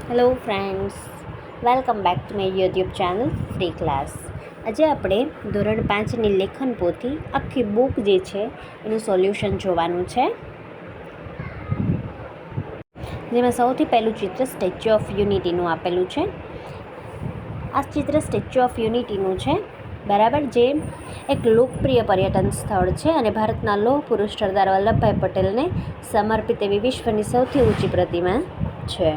Hello friends, welcome back to my YouTube channel free class. આજે આપણે ધોરણ 5ની લેખન પોથી આખી બુક જે છે એનું સોલ્યુશન જોવાનું છે. જેમાં સૌથી પહેલું ચિત્ર સ્ટેચ્યુ ઓફ યુનિટીનું આપેલું છે. આ ચિત્ર સ્ટેચ્યુ ઓફ યુનિટીનું છે, બરાબર, જે એક લોકપ્રિય પર્યટન સ્થળ છે અને ભારતના લોહ પુરુષ સરદાર વલ્લભભાઈ પટેલને સમર્પિત એવી વિશ્વની સૌથી ઊંચી પ્રતિમા છે.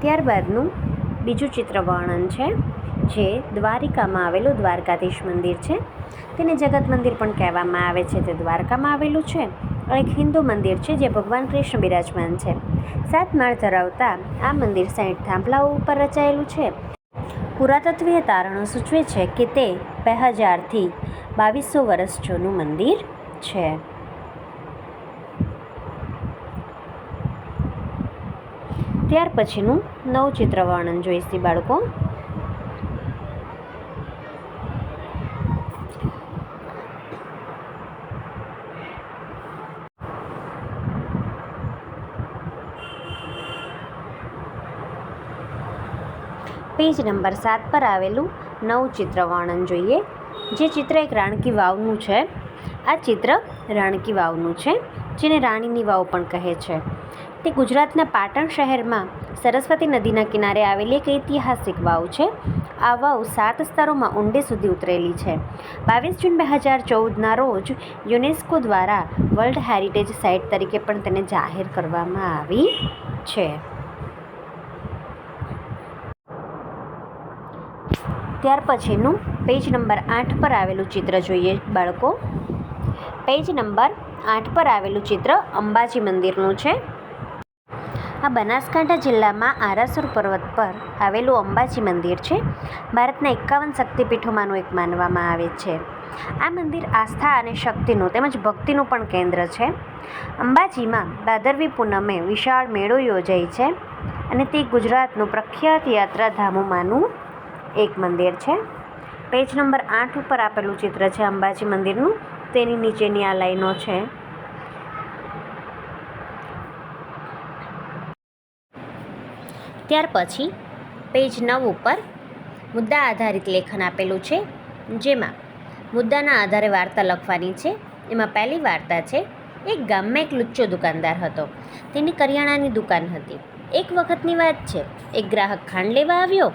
ત્યારબાદનું બીજું ચિત્ર વર્ણન છે, જે દ્વારિકામાં આવેલું દ્વારકાધીશ મંદિર છે. તેને જગત મંદિર પણ કહેવામાં આવે છે. તે દ્વારકામાં આવેલું છે. એક હિન્દુ મંદિર છે જે ભગવાન કૃષ્ણ બિરાજમાન છે. 7 માળ ધરાવતા આ મંદિર 60 થાંભલાઓ ઉપર રચાયેલું છે. પુરાતત્વીય તારણો સૂચવે છે કે તે 2000થી 2200 વર્ષ જૂનું મંદિર છે. ત્યાર પછીનું નવું ચિત્ર વર્ણન જોઈશી બાળકો. પેજ નંબર 7 પર આવેલું નવું ચિત્ર વર્ણન જોઈએ. જે ચિત્ર એક રાણકી વાવનું છે. આ ચિત્ર રાણકી વાવનું છે, જેને રાણીની વાવ પણ કહે છે. તે ગુજરાતના પાટણ શહેરમાં સરસ્વતી નદીના કિનારે આવેલી એક ઐતિહાસિક વાવ છે. આ વાવ 7 સ્તરોમાં ઊંડે સુધી ઉતરેલી છે. 22 જૂન 2014ના રોજ યુનેસ્કો દ્વારા વર્લ્ડ હેરિટેજ સાઇટ તરીકે પણ તેને જાહેર કરવામાં આવી છે. ત્યાર પછીનું પેજ નંબર 8 પર આવેલું ચિત્ર જોઈએ બાળકો. પેજ નંબર 8 પર આવેલું ચિત્ર અંબાજી મંદિરનું છે. આ બનાસકાંઠા જિલ્લામાં આરાસુર પર્વત પર આવેલું અંબાજી મંદિર છે. ભારતના 51 શક્તિપીઠોમાંનું એક માનવામાં આવે છે. આ મંદિર આસ્થા અને શક્તિનું તેમજ ભક્તિનું પણ કેન્દ્ર છે. અંબાજીમાં ભાદરવી પૂનમે વિશાળ મેળો યોજાય છે અને તે ગુજરાતનું પ્રખ્યાત યાત્રાધામોમાંનું એક મંદિર છે. પેજ નંબર 8 ઉપર આપેલું ચિત્ર છે અંબાજી મંદિરનું. તેની નીચેની આ લાઈનો છે. ત્યાર પછી પેજ 9 ઉપર મુદ્દા આધારિત લેખન આપેલું છે, જેમાં મુદ્દાના આધારે વાર્તા લખવાની છે. એમાં પહેલી વાર્તા છે, એક ગામમાં એક લુચ્ચો દુકાનદાર હતો. તેની કરિયાણાની દુકાન હતી. એક વખતની વાત છે, એક ગ્રાહક ખાંડ લેવા આવ્યો.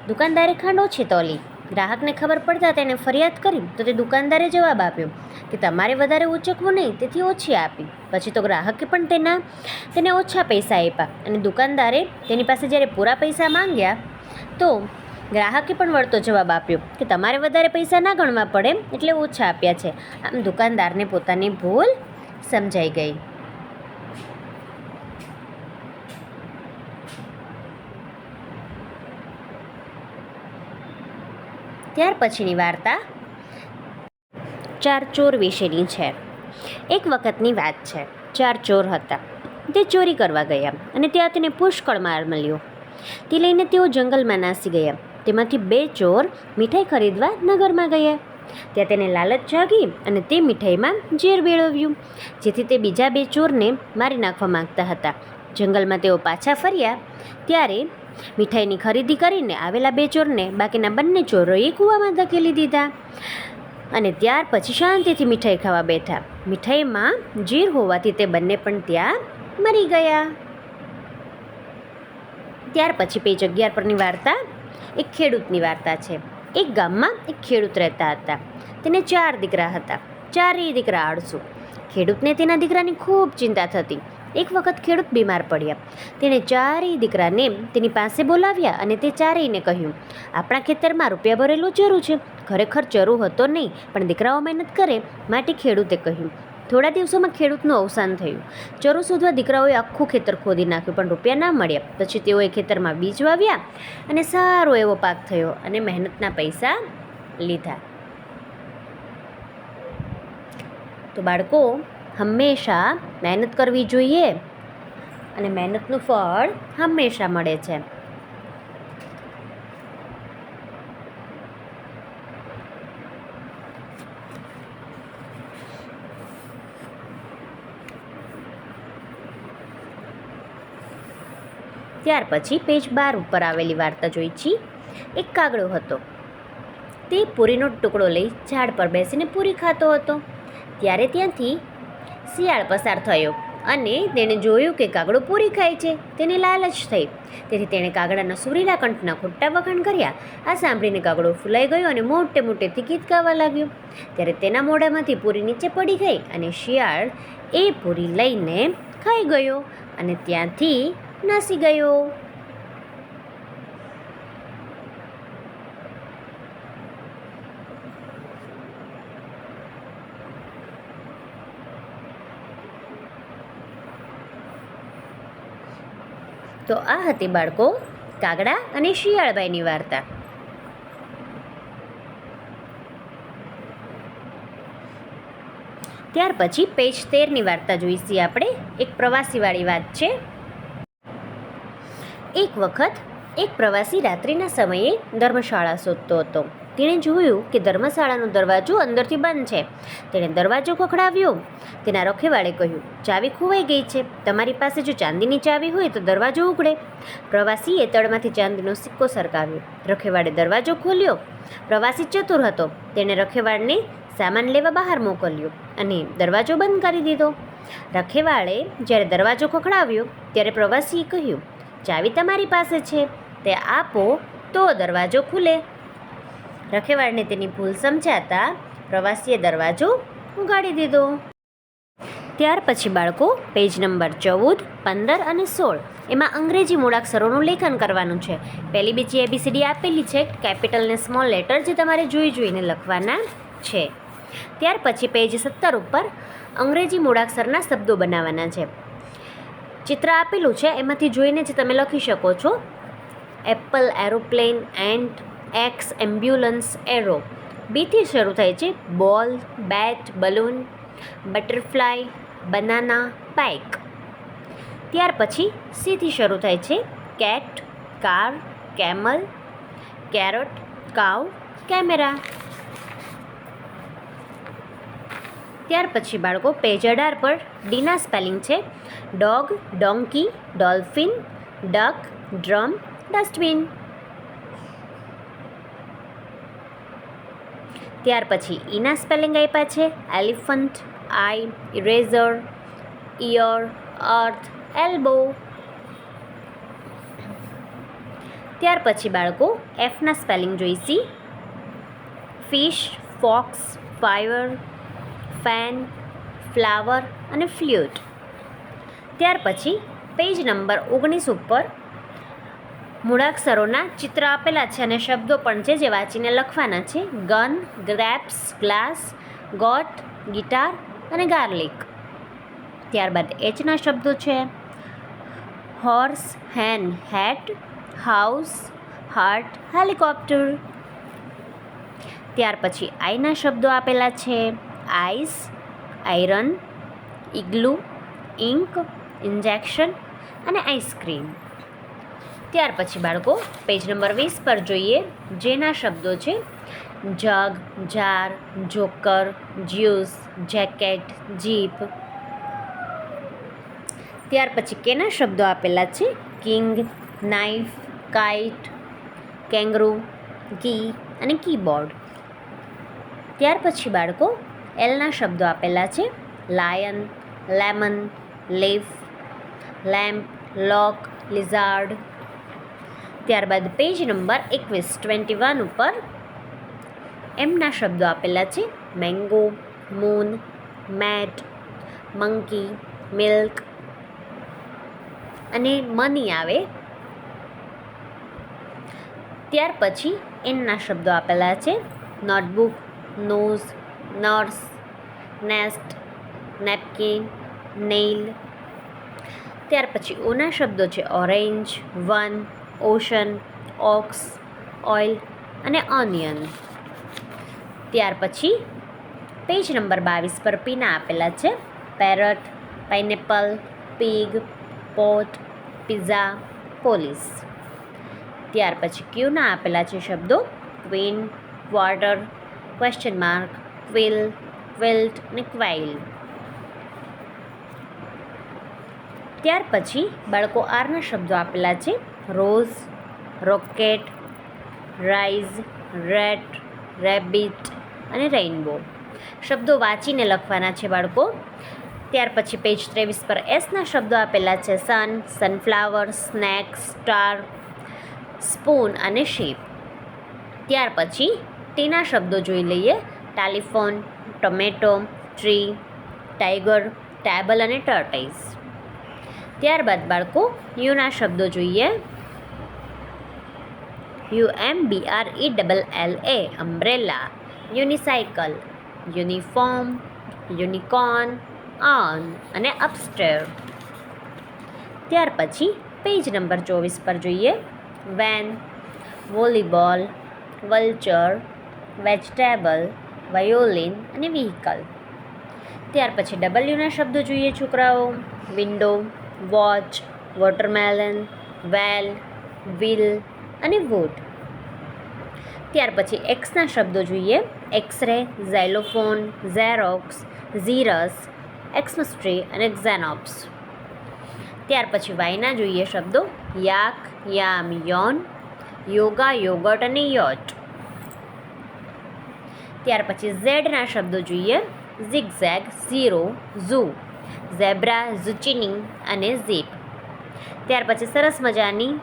દુકાનદારે ખાંડ ઓછી તોલી. ગ્રાહકને ખબર પડતા તેને ફરિયાદ કરી તો તે દુકાનદારે જવાબ આપ્યો કે તમારે વધારે ઊંચકવું નહીં, તેથી ઓછી આપી. પછી તો ગ્રાહકે પણ તેને ઓછા પૈસા આપ્યા અને દુકાનદારે તેની પાસે જ્યારે પૂરા પૈસા માંગ્યા તો ગ્રાહકે પણ વળતો જવાબ આપ્યો કે તમારે વધારે પૈસા ના ગણવા પડે, એટલે ઓછા આપ્યા છે. આમ દુકાનદારને પોતાની ભૂલ સમજાઈ ગઈ. ત્યાર પછીની વાર્તા 4 ચોર વિશેની છે. એક વખતની વાત છે. 4 ચોર હતા. તે ચોરી કરવા ગયા અને ત્યાં તેને પુષ્કળ માલ મળ્યો. તે લઈને તેઓ જંગલમાં નાસી ગયા. તેમાંથી 2 ચોર મીઠાઈ ખરીદવા નગરમાં ગયા. ત્યાં તેને લાલચ જાગી અને તે મીઠાઈમાં ઝેર ભેળવ્યું, જેથી તે બીજા 2 ચોરને મારી નાખવા માંગતા હતા. જંગલમાં તેઓ પાછા ફર્યા ત્યારે મીઠાઈની ખરીદી કરીને આવેલા 2 ચોરને બાકીના બંને ચોરોએ કૂવામાં ધકેલી દીધા અને ત્યાર પછી શાંતિથી મીઠાઈ ખાવા બેઠા. મીઠાઈમાં ઝેર હોવાથી તે બંને પણ ત્યાં મરી ગયા. ત્યાર પછી પેજ 11 પરની વાર્તા એક ખેડૂતની વાર્તા છે. એક ગામમાં એક ખેડૂત રહેતા હતા. તેને 4 દીકરા હતા. 4 દીકરા આળસુ. ખેડૂતને તેના દીકરાની ખૂબ ચિંતા થતી. એક વખત ખેડૂત બીમાર પડ્યા. તેણે 4 દીકરાને તેની પાસે બોલાવ્યા અને તે 4ને કહ્યું, આપણા ખેતરમાં રૂપિયા ભરેલો ચરુ છે. ખરેખર ચરુ હતો નહીં, પણ દીકરાઓ મહેનત કરે માટે ખેડૂતે કહ્યું. થોડા દિવસોમાં ખેડૂતનું અવસાન થયું. ચરુ શોધવા દીકરાઓએ આખું ખેતર ખોદી નાખ્યું, પણ રૂપિયા ના મળ્યા. પછી તેઓએ ખેતરમાં બીજ વાવ્યા અને સારો એવો પાક થયો અને મહેનતના પૈસા લીધા. તો બાળકો, હંમેશા મહેનત કરવી જોઈએ અને મહેનતનું ફળ હંમેશા મળે છે. ત્યાર પછી પેજ 12 ઉપર આવેલી વાર્તા જોઈ છીએ. એક કાગડો હતો. તે પૂરીનો ટુકડો લઈ ઝાડ પર બેસીને પૂરી ખાતો હતો. ત્યારે ત્યાંથી શિયાળ પસાર થયો અને તેણે જોયું કે કાગડો પૂરી ખાય છે. તેને લાલચ થઈ, તેથી તેણે કાગડાના સુરીલા કંઠના ખોટા વખાણ કર્યા. આ સાંભળીને કાગડો ફૂલાઈ ગયો અને મોટે મોટેથી ગીત ગાવા લાગ્યો. ત્યારે તેના મોઢામાંથી પૂરી નીચે પડી ગઈ અને શિયાળ એ પૂરી લઈને ખાઈ ગયો અને ત્યાંથી નાસી ગયો. તો આ હતી બાળકો કાગડા અને શિયાળભાઈની વાર્તા. ત્યાર પછી પેજ 13ની વાર્તા જોઈશી આપણે. એક પ્રવાસીવાળી વાત છે. એક વખત એક પ્રવાસી રાત્રિના સમયે ધર્મશાળા શોધતો હતો. તેણે જોયું કે ધર્મશાળાનો દરવાજો અંદરથી બંધ છે. તેણે દરવાજો ખખડાવ્યો. તેના રખેવાળે કહ્યું, ચાવી ખોવાઈ ગઈ છે. તમારી પાસે જો ચાંદીની ચાવી હોય તો દરવાજો ઉઘડે. પ્રવાસીએ તળમાંથી ચાંદીનો સિક્કો સરકાવ્યો. રખેવાળે દરવાજો ખોલ્યો. પ્રવાસી ચતુર હતો. તેણે રખેવાળને સામાન લેવા બહાર મોકલ્યો અને દરવાજો બંધ કરી દીધો. રખેવાળે જ્યારે દરવાજો ખખડાવ્યો ત્યારે પ્રવાસીએ કહ્યું, ચાવી તમારી પાસે છે, તે આપો તો દરવાજો ખુલે. રખેવાળને તેની ભૂલ સમજાતા પ્રવાસીએ દરવાજો ઉગાડી દીધો. ત્યાર પછી બાળકો પેજ નંબર 14, 15 અને 16 એમાં અંગ્રેજી મૂળાક્ષરોનું લેખન કરવાનું છે. પહેલી બીજી ABCD આપેલી છે, કેપિટલ ને સ્મોલ લેટર, જે તમારે જોઈને લખવાના છે. ત્યાર પછી પેજ 17 ઉપર અંગ્રેજી મૂળાક્ષરના શબ્દો બનાવવાના છે. ચિત્ર આપેલું છે, એમાંથી જોઈને જ તમે લખી શકો છો. Apple, aeroplane, ant, axe, ambulance, arrow. બીથી શરૂ થાય છે ball, bat, balloon, butterfly, banana, bike. ત્યાર પછી સીથી શરૂ થાય છે cat, car, camel, carrot, cow, camera. ત્યાર પછી બાળકો પેજ 18 પર ડીના સ્પેલિંગ છે dog, donkey, dolphin, duck, drum, dustbin. ત્યાર પછી ઈના સ્પેલિંગ આપ્યા છે elephant, eye, eraser, ear, earth, elbow. ત્યાર પછી બાળકો એફના સ્પેલિંગ જોઈશી. Fish, fox, fire, fan, flower અને ફ્લ્યુટ. ત્યાર પછી પેજ નંબર 19 ઉપર મૂળાક્ષરોના ચિત્ર આપેલા છે અને શબ્દો પણ છે, જે વાંચીને લખવાના છે. Gun, grapes, glass, goat, guitar અને ગાર્લિક. ત્યારબાદ એચના શબ્દો છે horse, hen, hat, house, heart, helicopter. ત્યાર પછી આઈના શબ્દો આપેલા છે ice, iron, igloo, ink, injection અને આઈસ્ક્રીમ. ત્યાર પછી બાળકો પેજ નંબર 20 પર જોઈએ, જેના શબ્દો છે jug, jar, joker, juice, jacket, jeep. ત્યાર પછી કેના શબ્દો આપેલા છે king, knife, kite, kangaroo, key અને કીબોર્ડ. ત્યાર પછી બાળકો એલના શબ્દો આપેલા છે lion, lemon, leaf, lamp, lock, lizard. ત્યારબાદ પેજ નંબર 21 ઉપર એમના શબ્દો આપેલા છે mango, moon, mat, monkey, milk અને મની આવે. ત્યાર પછી એનના શબ્દો આપેલા છે notebook, nose, nurse, nest, napkin, nail. ત્યાર પછી ઓના શબ્દો છે orange, one, ocean, ox, oil અને ઓનિયન. ત્યાર પછી પેજ નંબર 22 પર પીના આપેલા છે parrot, pineapple, pig, pot, pizza, police. ત્યાર પછી ક્યુના આપેલા છે શબ્દો queen, quarter, question mark, quill, quilt અને ક્વાઇલ. ત્યાર પછી બાળકો આરના શબ્દો આપેલા છે: rose, rocket, rice, rat, rabbit અને રેઇનબો. શબ્દો વાંચીને લખવાના છે બાળકો. ત્યાર પછી પેજ 23 પર એસના શબ્દો આપેલા છે: sun, sunflower, snake, star, spoon અને શીપ. ત્યાર પછી ટીના શબ્દો જોઈ લઈએ: telephone, tomato, tree, tiger, table અને ટર્ટાઇઝ. ત્યારબાદ બાળકો યુના શબ્દો જોઈએ: UMBRELLA umbrella, unicycle, uniform, unicorn, on અને અપસ્ટેર. ત્યાર પછી પેજ નંબર 24 પર જોઈએ: van, volleyball, vulture, vegetable, violin અને વ્હીકલ. ત્યાર પછી ડબલ્યુના શબ્દો જોઈએ છોકરાઓ: window, watch, watermelon, well, wheel અને વુડ. ત્યાર પછી એક્સના શબ્દો જોઈએ: x ray, xylophone, xerox, ઝીરસ, Xmas tree અને ઝેનોપ્સ. ત્યાર પછી વાયના જોઈએ શબ્દો: યાક, યામ, યોન, યોગા, યોગટ અને યોટ. ત્યાર પછી ઝેડના શબ્દો જોઈએ: zigzag, zero, zoo, zebra, zucchini અને ઝીપ. ત્યાર પછી સરસ મજાની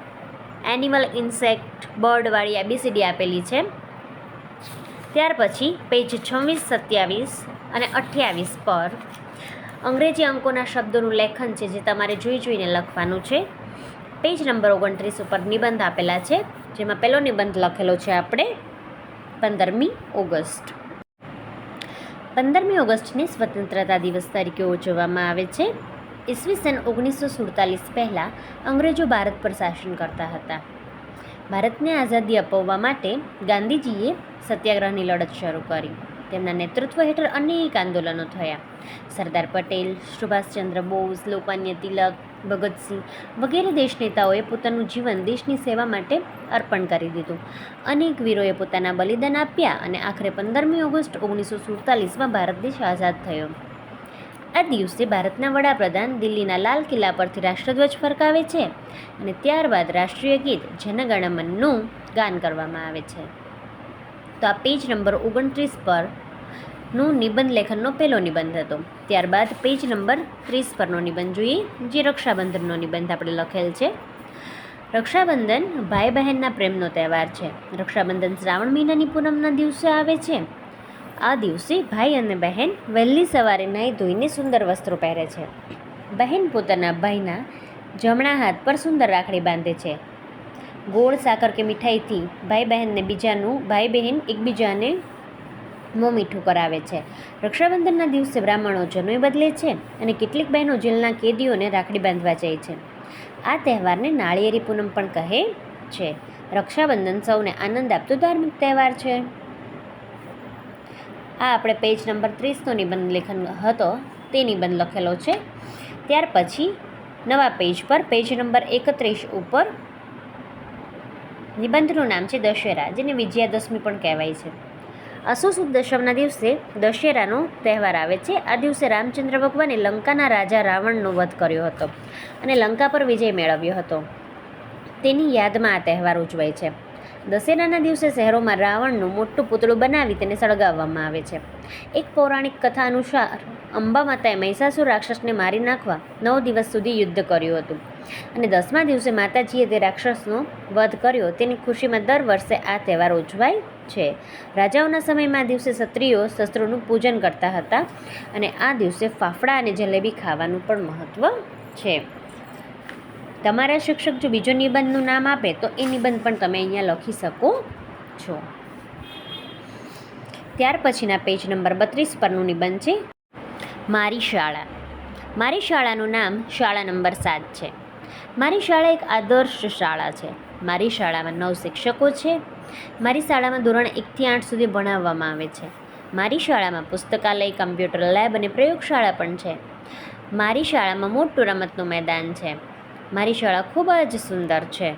એનિમલ, ઇન્સેક્ટ, બર્ડવાળી ABCD આપેલી છે. ત્યાર પછી પેજ 26, 27 અને 28 પર અંગ્રેજી અંકોના શબ્દોનું લેખન છે, જે તમારે જોઈ જોઈને લખવાનું છે. પેજ નંબર 29 ઉપર નિબંધ આપેલા છે, જેમાં પહેલો નિબંધ લખેલો છે આપણે 15મી ઓગસ્ટ. 15મી ઓગસ્ટને સ્વતંત્રતા દિવસ તરીકે ઉજવવામાં આવે છે. ઈસવીસન 1947 પહેલાં અંગ્રેજો ભારત પર શાસન કરતા હતા. ભારતને આઝાદી અપાવવા માટે ગાંધીજીએ સત્યાગ્રહની લડત શરૂ કરી. તેમના નેતૃત્વ હેઠળ અનેક આંદોલનો થયા. સરદાર પટેલ, સુભાષચંદ્ર બોઝ, લોકમાન્ય તિલક, ભગતસિંહ વગેરે દેશ નેતાઓએ પોતાનું જીવન દેશની સેવા માટે અર્પણ કરી દીધું. અનેક વીરોએ પોતાના બલિદાન આપ્યા અને આખરે 15મી ઓગસ્ટ 1947માં ભારત દેશ આઝાદ થયો. આ દિવસે ભારતના વડાપ્રધાન દિલ્હીના લાલ કિલ્લા પરથી રાષ્ટ્રધ્વજ ફરકાવે છે અને ત્યારબાદ રાષ્ટ્રીય ગીત જન ગણ મનનું ગાન કરવામાં આવે છે. તો આ પેજ નંબર 29 પરનું નિબંધ લેખનનો પહેલો નિબંધ હતો. ત્યારબાદ પેજ નંબર 30 પરનો નિબંધ જોઈએ, જે રક્ષાબંધનનો નિબંધ આપણે લખેલ છે. રક્ષાબંધન ભાઈ બહેનના પ્રેમનો તહેવાર છે. રક્ષાબંધન શ્રાવણ મહિનાની પૂનમના દિવસે આવે છે. આ દિવસે ભાઈ અને બહેન વહેલી સવારે નાહી ધોઈને સુંદર વસ્ત્રો પહેરે છે. બહેન પોતાના ભાઈના જમણા હાથ પર સુંદર રાખડી બાંધે છે. ગોળ, સાકર કે મીઠાઈથી ભાઈ બહેન એકબીજાને મોં મીઠું કરાવે છે. રક્ષાબંધનના દિવસે બ્રાહ્મણો જનોઈ બદલે છે અને કેટલીક બહેનો જેલના કેદીઓને રાખડી બાંધવા જાય છે. આ તહેવારને નાળિયેરી પૂનમ પણ કહે છે. રક્ષાબંધન સૌને આનંદ આપતો ધાર્મિક તહેવાર છે. આ આપણે પેજ નંબર 30નો નિબંધ લેખન હતો, તે નિબંધ લખેલો છે. ત્યાર પછી નવા પેજ પર પેજ નંબર 31 ઉપર નિબંધનું નામ છે દશેરા, જેને વિજયાદશમી પણ કહેવાય છે. અસુ સુદ દશમના દિવસે દશેરાનો તહેવાર આવે છે. આ દિવસે રામચંદ્ર ભગવાને લંકાના રાજા રાવણનો વધ કર્યો હતો અને લંકા પર વિજય મેળવ્યો હતો. તેની યાદમાં આ તહેવાર ઉજવાય છે. દશેરાના દિવસે શહેરોમાં રાવણનું મોટું પૂતળું બનાવી તેને સળગાવવામાં આવે છે. એક પૌરાણિક કથા અનુસાર અંબા માતાએ મહિષાસુર રાક્ષસને મારી નાખવા 9 દિવસ સુધી યુદ્ધ કર્યું હતું અને 10મા દિવસે માતાજીએ તે રાક્ષસનો વધ કર્યો. તેની ખુશીમાં દર વર્ષે આ તહેવાર ઉજવાય છે. રાજાઓના સમયમાં આ દિવસે ક્ષત્રિયો શસ્ત્રોનું પૂજન કરતા હતા અને આ દિવસે ફાફડા અને જલેબી ખાવાનું પણ મહત્ત્વ છે. તમારા શિક્ષક જો બીજો નિબંધનું નામ આપે તો એ નિબંધ પણ તમે અહીંયા લખી શકો છો. ત્યાર પછીના પેજ નંબર 32 પરનું નિબંધ છે મારી શાળા. મારી શાળાનું નામ શાળા નંબર 7 છે. મારી શાળા એક આદર્શ શાળા છે. મારી શાળામાં 9 શિક્ષકો છે. મારી શાળામાં ધોરણ 1 થી 8 સુધી ભણાવવામાં આવે છે. મારી શાળામાં પુસ્તકાલય, કમ્પ્યુટર લેબ અને પ્રયોગશાળા પણ છે. મારી શાળામાં મોટું રમતનું મેદાન છે. મારી શાળા ખૂબ જ સુંદર છે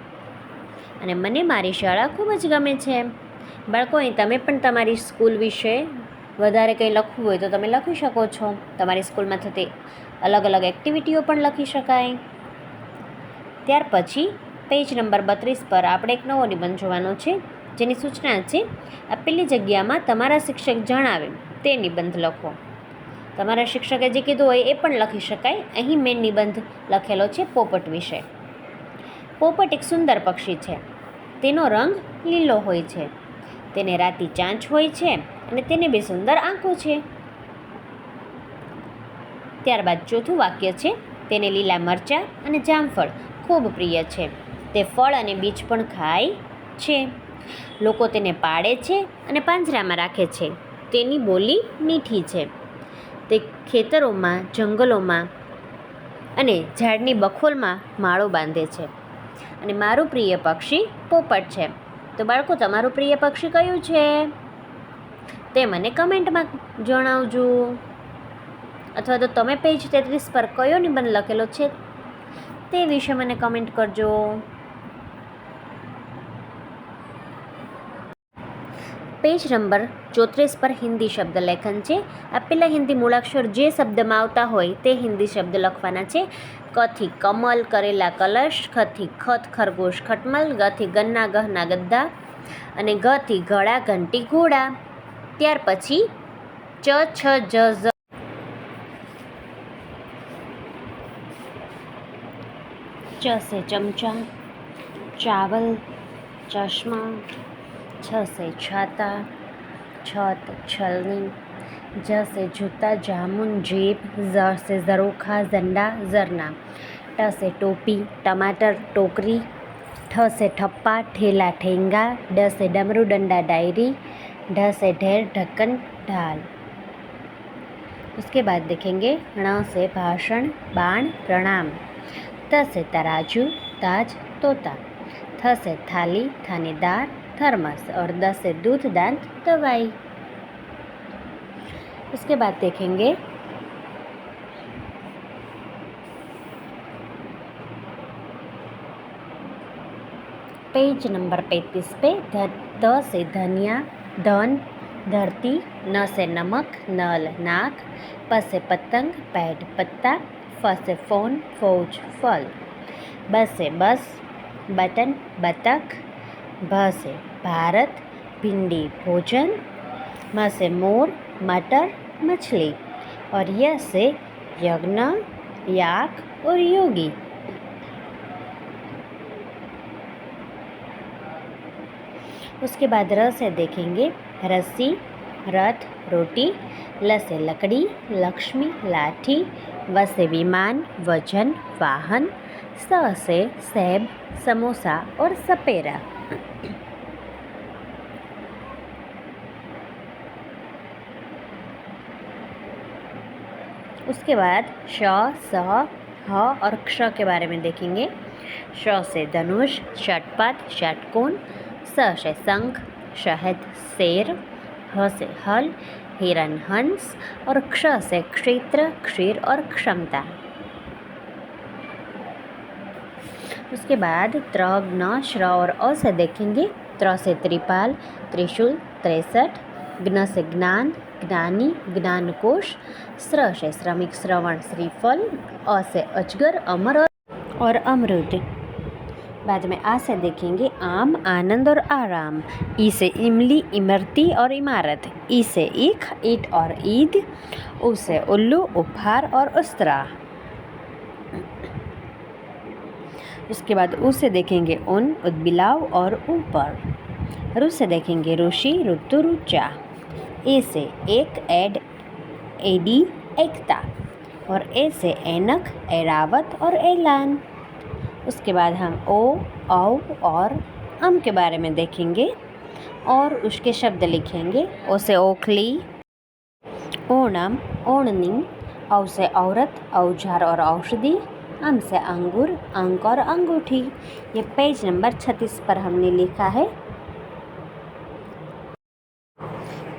અને મને મારી શાળા ખૂબ જ ગમે છે. બાળકો, અહીં તમે પણ તમારી સ્કૂલ વિશે વધારે કંઈ લખવું હોય તો તમે લખી શકો છો. તમારી સ્કૂલમાં થતી અલગ અલગ એક્ટિવિટીઓ પણ લખી શકાય. ત્યાર પછી પેજ નંબર 32 પર આપણે એક નવો નિબંધ જોવાનો છે, જેની સૂચના છે આપેલી જગ્યામાં તમારા શિક્ષક જણાવે તે નિબંધ લખો. તમારા શિક્ષકે જે કીધું હોય એ પણ લખી શકાય. અહીં મેં નિબંધ લખેલો છે પોપટ વિશે. પોપટ એક સુંદર પક્ષી છે. તેનો રંગ લીલો હોય છે. તેને રાતી ચાંચ હોય છે અને તેને બે સુંદર આંખો છે. ત્યારબાદ ચોથું વાક્ય છે, તેને લીલા મરચાં અને જામફળ ખૂબ પ્રિય છે. તે ફળ અને બીજ પણ ખાય છે. લોકો તેને પાળે છે અને પાંજરામાં રાખે છે. તેની બોલી મીઠી છે. તે ખેતરોમાં, જંગલોમાં અને ઝાડની બખોલમાં માળો બાંધે છે. અને મારું પ્રિય પક્ષી પોપટ છે. તો બાળકો, તમારું પ્રિય પક્ષી કયું છે તે મને કમેન્ટમાં જણાવજો. અથવા તો તમે પેજ 33 પર કયો નિબંધ લખેલો છે તે વિશે મને કમેન્ટ કરજો. પેજ નંબર 34 પર હિન્દી શબ્દ લેખન છે. આપેલા હિન્દી મૂળાક્ષર જે શબ્દમાં આવતા હોય તે હિન્દી શબ્દ લખવાના છે. કથી કમલ, કરેલા કલશ, ખથી ખત ખરગોશ ખટમલ, ગથી ગન્ના ગહના ગદ્દા અને ગથી ઘડા ઘંટી ઘોડા. ત્યાર પછી ચ છ જ ઝ ચ સે ચમચા, ચાવલ, ચશ્મા, छ से छाता, छत छलनी, ज से जूता जामुन जेब, ज से ज़रोखा झंडा झरना, ट से टोपी टमाटर टोकरी, ठ से ठप्पा ठेला ठेंगा, ड से डमरू डंडा डायरी, ढ से ढेर ढक्कन ढाल. उसके बाद देखेंगे ण से भाषण बाण प्रणाम, त से तराजू ताज तोता, थ से थाली थानेदार थर्मस और 10 से दूध दांत दवाई. उसके बाद देखेंगे पेज नंबर 35 पे ध से धनिया धन धरती, न से नमक नल नाक, प से पतंग पैड पत्ता, फ से फोन फौज फल, ब से बस बटन बतख, भ से भारत भिंडी भोजन, म से मोर मटर मछली और य से यज्ञ याक और योगी. उसके बाद र से देखेंगे रस्सी रथ रोटी, ल से लकड़ी लक्ष्मी लाठी, व से विमान वजन वाहन, स से सेब समोसा और सपेरा. उसके बाद श स ह और क्ष के बारे में देखेंगे. श से धनुष षटपथ षटकोण, स से शंख शहद शेर, ह से हल हिरण हंस और क्ष से क्षेत्र क्षीर और क्षमता. उसके बाद त्र ज्ञ श्र और अ से देखेंगे. त्र से त्रिपाल त्रिशूल 63, ज्ञ से ज्ञान ज्ञानी ज्ञानकोश, श्र से श्रमिक श्रवण श्रीफल, अ से अजगर अमर और अमृत. बाद में आ से देखेंगे आम आनंद और आराम, ई से इमली इमरती और इमारत, ई से ईख ईट और ईद, उ से उल्लू उपहार और उस्तरा. उसके बाद उ से देखेंगे उन उद्बिलाव और ऊपर, रु से देखेंगे ऋषि ऋतु रुचा, ए से एक एड एडी एकता और ए से ऐनक एरावत और ऐलान. उसके बाद हम ओ औ और अम के बारे में देखेंगे और उसके शब्द लिखेंगे. ओ से ओखली ओणम ओढ़नी, औ से औरत औजार और औषधि, अम से अंगूर अंक और अंगूठी. ये पेज नंबर 36 पर हमने लिखा है.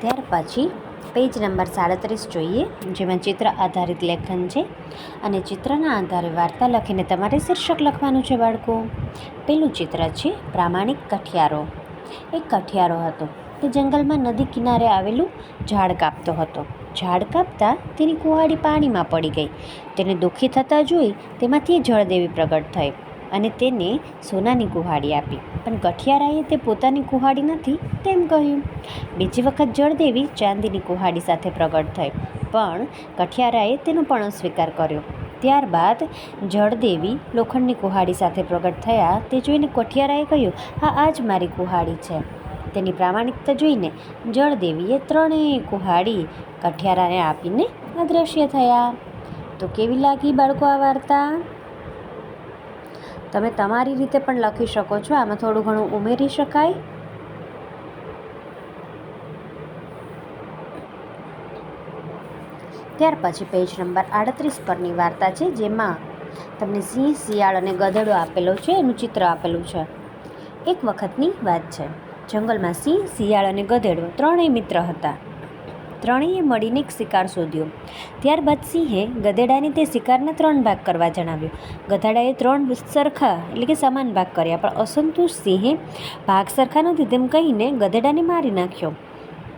ત્યાર પછી પેજ નંબર 37 જોઈએ, જેમાં ચિત્ર આધારિત લેખન છે અને ચિત્રના આધારે વાર્તા લખીને તમારે શીર્ષક લખવાનું છે બાળકો. પેલું ચિત્ર છે પ્રામાણિક કઠિયારો. એક કઠિયારો હતો. તે જંગલમાં નદી કિનારે આવેલું ઝાડ કાપતો હતો. ઝાડ કાપતા તેની કુહાડી પાણીમાં પડી ગઈ. તેને દુઃખી થતાં જોઈ તેમાંથી જળદેવી પ્રગટ થઈ અને તેને સોનાની કુહાડી આપી. પણ કઠિયારાએ તે પોતાની કુહાડી નથી તેમ કહ્યું. બીજી વખત જળદેવી ચાંદીની કુહાડી સાથે પ્રગટ થઈ, પણ કઠિયારાએ તેનો પણ અસ્વીકાર કર્યો. ત્યારબાદ જળદેવી લોખંડની કુહાડી સાથે પ્રગટ થયા તે જોઈને કઠિયારાએ કહ્યું, આ જ મારી કુહાડી છે. તેની પ્રામાણિકતા જોઈને જળદેવીએ ત્રણેય કુહાડી કઠિયારાને આપીને અદૃશ્ય થયા. તો કેવી લાગી બાળકો આ વાર્તા? તમે તમારી રીતે પણ લખી શકો છો, આમાં થોડું ઘણું ઉમેરી શકાય. ત્યાર પછી પેજ નંબર 38 પરની વાર્તા છે, જેમાં તમને સિંહ, શિયાળ અને ગધેડો આપેલો છે, એનું ચિત્ર આપેલું છે. એક વખતની વાત છે. જંગલમાં સિંહ, શિયાળ અને ગધેડો ત્રણેય મિત્ર હતા. ત્રણેયે મળીને એક શિકાર શોધ્યો. ત્યારબાદ સિંહે ગધેડાને તે શિકારના 3 ભાગ કરવા જણાવ્યું. ગધેડાએ 3 સરખા એટલે કે સમાન ભાગ કર્યા, પણ અસંતુષ્ટ સિંહે ભાગ સરખા નથી તેમ કહીને ગધેડાને મારી નાખ્યો.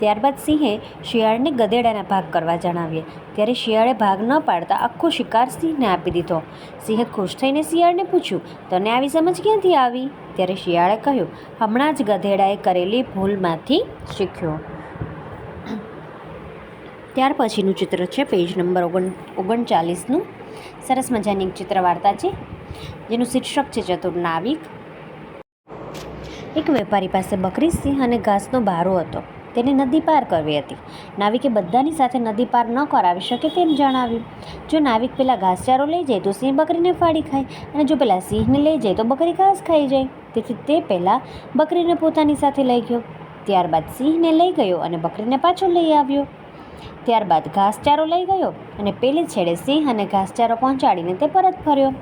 ત્યારબાદ સિંહે શિયાળને ગધેડાના ભાગ કરવા જણાવ્યા. ત્યારે શિયાળે ભાગ ન પાડતા આખો શિકાર સિંહને આપી દીધો. સિંહે ખુશ થઈને શિયાળને પૂછ્યું, તને આવી સમજ ક્યાંથી આવી? ત્યારે શિયાળે કહ્યું, હમણાં જ ગધેડાએ કરેલી ભૂલમાંથી શીખ્યો. ત્યાર પછીનું ચિત્ર છે પેજ નંબર 39નું. સરસ મજાની એક ચિત્ર વાર્તા છે, જેનું શીર્ષક છે ચતુર નાવિક. એક વેપારી પાસે બકરી, સિંહ અને ઘાસનો ભારો હતો. તેને નદી પાર કરવી હતી. નાવિકે બધાની સાથે નદી પાર ન કરાવી શકે તેમ જણાવ્યું. જો નાવિક પેલા ઘાસચારો લઈ જાય તો સિંહ બકરીને ફાડી ખાય, અને જો પેલા સિંહને લઈ જાય તો બકરી ઘાસ ખાઈ જાય. તેથી તે પહેલાં બકરીને પોતાની સાથે લઈ ગયો. ત્યારબાદ સિંહને લઈ ગયો અને બકરીને પાછો લઈ આવ્યો. ત્યારબાદ ઘાસચારો લઈ ગયો અને પેલે છેડે સિંહ અને ઘાસચારો પહોંચાડીને તે પરત ફર્યો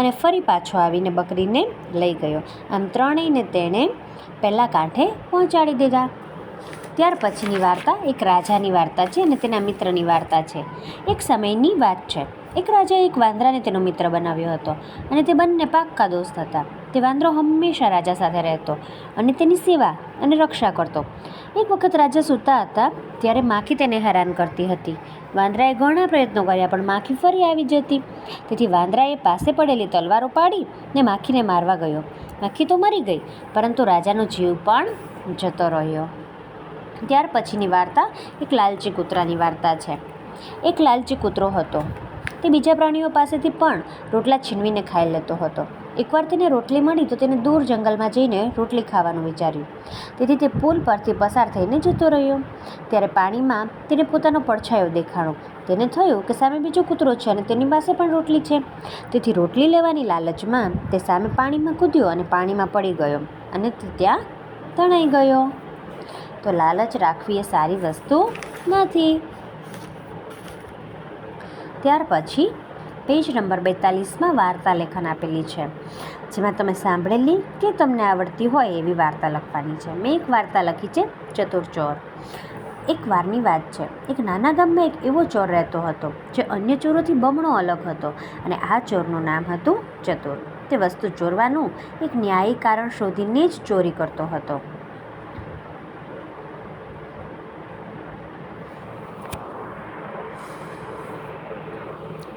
અને ફરી પાછો આવીને બકરીને લઈ ગયો. આમ ત્રણેયને તેણે પહેલાં કાંઠે પહોંચાડી દીધા. ત્યાર પછીની વાર્તા એક રાજાની વાર્તા છે અને તેના મિત્રની વાર્તા છે. એક સમયની વાત છે. એક રાજાએ એક વાંદરાને તેનો મિત્ર બનાવ્યો હતો અને તે બંને પાક્કા દોસ્ત હતા. તે વાંદરો હંમેશા રાજા સાથે રહેતો અને તેની સેવા અને રક્ષા કરતો. એક વખત રાજા સૂતા હતા ત્યારે માખી તેને હેરાન કરતી હતી. વાંદરાએ ઘણા પ્રયત્નો કર્યા, પણ માખી ફરી આવી જતી. તેથી વાંદરાએ પાસે પડેલી તલવાર ઉપાડી ને માખીને મારવા ગયો. માખી તો મરી ગઈ, પરંતુ રાજાનો જીવ પણ જતો રહ્યો. ત્યાર પછીની વાર્તા એક લાલચી કૂતરાની વાર્તા છે. એક લાલચી કૂતરો હતો. તે બીજા પ્રાણીઓ પાસેથી પણ રોટલા છીનવીને ખાઈ લેતો હતો. એકવાર તેને રોટલી મળી તો તેને દૂર જંગલમાં જઈને રોટલી ખાવાનું વિચાર્યું. તેથી તે પુલ પરથી પસાર થઈને જતો રહ્યો. ત્યારે પાણીમાં તેને પોતાનો પડછાયો દેખાણો. તેને થયું કે સામે બીજો કૂતરો છે અને તેની પાસે પણ રોટલી છે. તેથી રોટલી લેવાની લાલચમાં તે સામે પાણીમાં કૂદ્યો અને પાણીમાં પડી ગયો અને તે ત્યાં તણાઈ ગયો. તો લાલચ રાખવી એ સારી વસ્તુ નથી. ત્યાર પછી પેજ નંબર 42માં વાર્તા લેખન આપેલી છે, જેમાં તમે સાંભળેલી કે તમને આવડતી હોય એવી વાર્તા લખવાની છે. મેં એક વાર્તા લખી છે ચતુર ચોર. એક વારની વાત છે. એક નાના ગામમાં એક એવો ચોર રહેતો હતો જે અન્ય ચોરોથી બમણો અલગ હતો, અને આ ચોરનું નામ હતું ચતુર. તે વસ્તુ ચોરવાનું એક ન્યાયી કારણ શોધીને જ ચોરી કરતો હતો.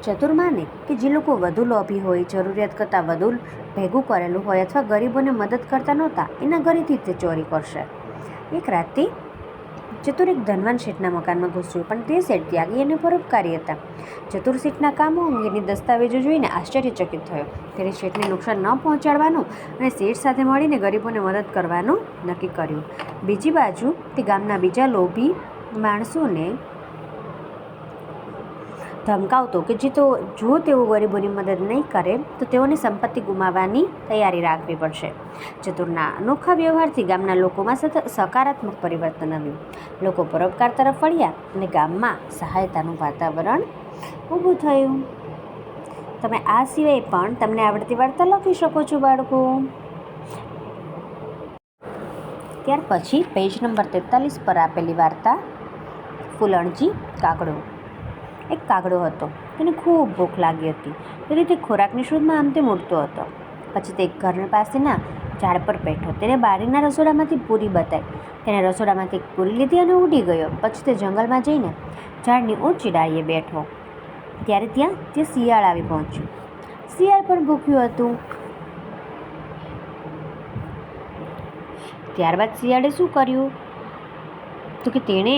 ચતુર માને કે જે લોકો વધુ લોભી હોય, જરૂરિયાત કરતાં વધુ ભેગું કરેલું હોય અથવા ગરીબોને મદદ કરતા નહોતા, એના ઘરેથી તે ચોરી કરશે. એક રાતે ચતુર એક ધનવાન શેઠના મકાનમાં ઘૂસ્યો, પણ તે શેઠ ત્યાગી અને પરોપકારી હતા. ચતુર શેઠના કામો અંગેની દસ્તાવેજો જોઈને આશ્ચર્યચકિત થયો. ત્યારે શેઠને નુકસાન ન પહોંચાડવાનું અને શેઠ સાથે મળીને ગરીબોને મદદ કરવાનું નક્કી કર્યું. બીજી બાજુ તે ગામના બીજા લોભી માણસોને ધમકાવતો કે જો તેઓ ગરીબોની મદદ નહીં કરે તો તેઓને સંપત્તિ ગુમાવવાની તૈયારી રાખવી પડશે. ચતુરના અનોખા વ્યવહારથી ગામના લોકોમાં સકારાત્મક પરિવર્તન આવ્યું. લોકો પરોપકાર તરફ વળ્યા અને ગામમાં સહાયતાનું વાતાવરણ ઊભું થયું. તમે આ સિવાય પણ તમને આવડતી વાર્તા લખી શકો છો બાળકો. ત્યાર પછી પેજ નંબર 43 પર આપેલી વાર્તા ફૂલણજી કાગડો. એક કાગડો હતો. તેને ખૂબ ભૂખ લાગી હતી, તેથી તે ખોરાકની શોધમાં આમ તેમ ઉડતો હતો. પછી તે એક ઘર પાસેના ઝાડ પર બેઠો. તેને બારીના રસોડામાંથી પૂરી બતાવી. તેણે રસોડામાંથી એક પૂરી લીધી અને ઉડી ગયો. પછી તે જંગલમાં જઈને ઝાડની ઊંચી ડાળીએ બેઠો. ત્યારે ત્યાં શિયાળ આવી પહોંચ્યું. શિયાળ પણ ભૂખ્યું હતું. ત્યારબાદ શિયાળે શું કર્યું? તો કે તેણે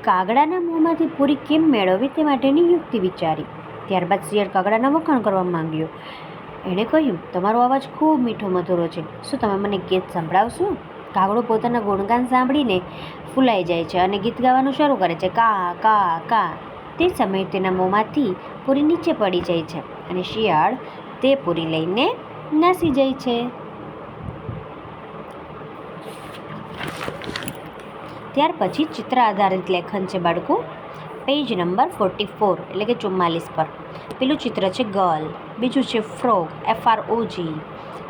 કાગડાના મોંમાંથી પૂરી કેમ મેળવવી તે માટેની યુક્તિ વિચારી. ત્યારબાદ શિયાળ કાગડાના વખાણ કરવા માંગ્યો. એણે કહ્યું, તમારો અવાજ ખૂબ મીઠો મધુરો છે, શું તમે મને ગીત સંભળાવશો? કાગડો પોતાના ગુણગાન સાંભળીને ફૂલાઈ જાય છે અને ગીત ગાવાનું શરૂ કરે છે. કા કા કા. તે સમયે તેના મોંમાંથી પૂરી નીચે પડી જાય છે અને શિયાળ તે પૂરી લઈને નાસી જાય છે. ત્યાર પછી ચિત્ર આધારિત લેખન છે બાળકો. પેજ નંબર 44 એટલે કે 44 પર પેલું ચિત્ર છે ગર્લ, બીજું છે ફ્રોગ FROG,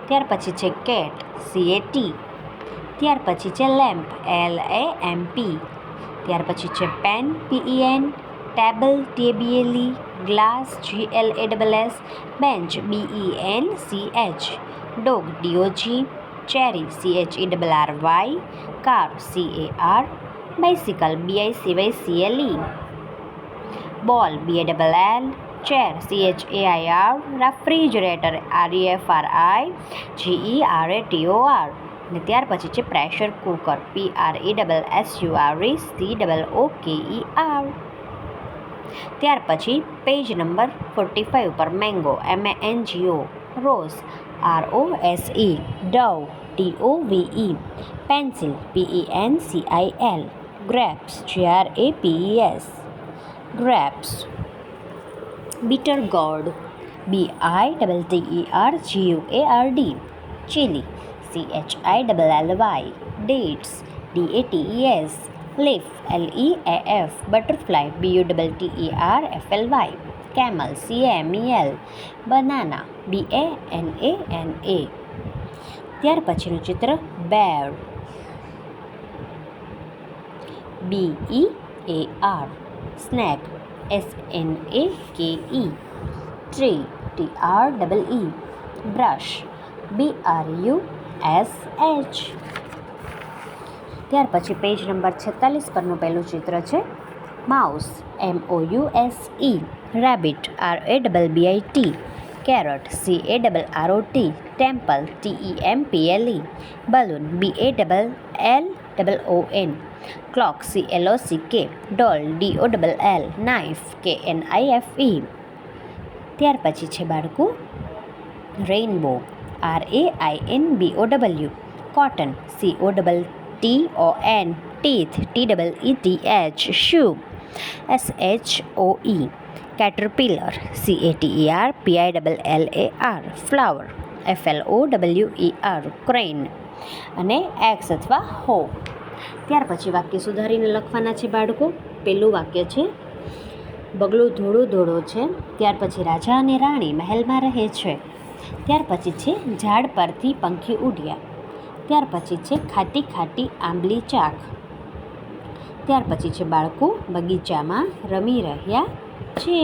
ત્યાર પછી છે કેટ CAT, ત્યાર પછી છે લેમ્પ LAMP, ત્યાર પછી છે pen PEN, table TABLE, glass GLASS, bench BENCH, dog DOG, cherry CHERRY, car CAR, bicycle BICYCLE, ball BALL, chair CHAIR, refrigerator REFRI GERATOR, અને ત્યાર પછી છે પ્રેશર કુકર PRESSURE COOKER. ત્યાર પછી પેજ નંબર 45 ઉપર mango MANGO, rose ROSE, Dove DOVE, pencil PENCIL, grapes GRAPES, grapes, bitter gourd BITTERGUARD, chili CHILLY, dates DATES, leaf LEAF, butterfly BUTTERFLY, camel CAMEL, banana BANANA. ત્યાર પછીનું ચિત્ર bear BEAR, snake SNAKE, tree TREE, brush BRUSH. ત્યાર પછી page number 46 પરનું પહેલું ચિત્ર છે mouse MOUSE, rabbit RABBIT, carrot CARROT, temple TEMPLE, balloon BALLON, clock CLOCK, ડોલ DOLL, knife KNIFE. ત્યાર પછી છે બાળકો rainbow RAINBOW, cotton COTTON, teeth TEETH, શૂ SHOE, Caterpillar CATERPILLAR, flower FLOWER, crane અને એક્સ અથવા હો. ત્યાર પછી વાક્ય સુધારીને લખવાના છે બાળકો. પહેલું વાક્ય છે બગલું ધોળું ધોળો છે. ત્યાર પછી રાજા અને રાણી મહેલમાં રહે છે. ત્યાર પછી છે ઝાડ પરથી પંખી ઉડ્યા. ત્યાર પછી છે ખાટી ખાટી આંબલી ચાખ. ત્યાર પછી છે બાળકો બગીચામાં રમી રહ્યા છે.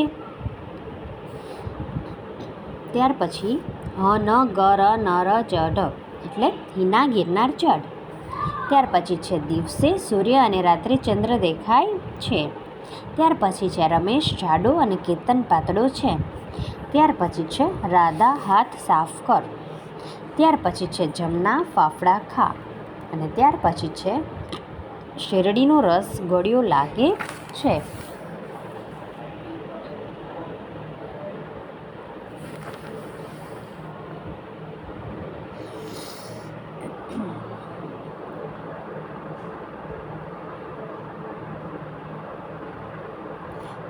ત્યાર પછી HNGRNR એટલે હિના ગિરનાર ચઢ. ત્યાર પછી છે દિવસે સૂર્ય અને રાત્રે ચંદ્ર દેખાય છે. ત્યાર પછી છે રમેશ જાડો અને કેતન પાતળો છે. ત્યાર પછી છે રાધા હાથ સાફ કર. ત્યાર પછી છે જમના ફાફડા ખા. અને ત્યાર પછી છે શેરડીનો રસ ગળ્યો લાગે છે.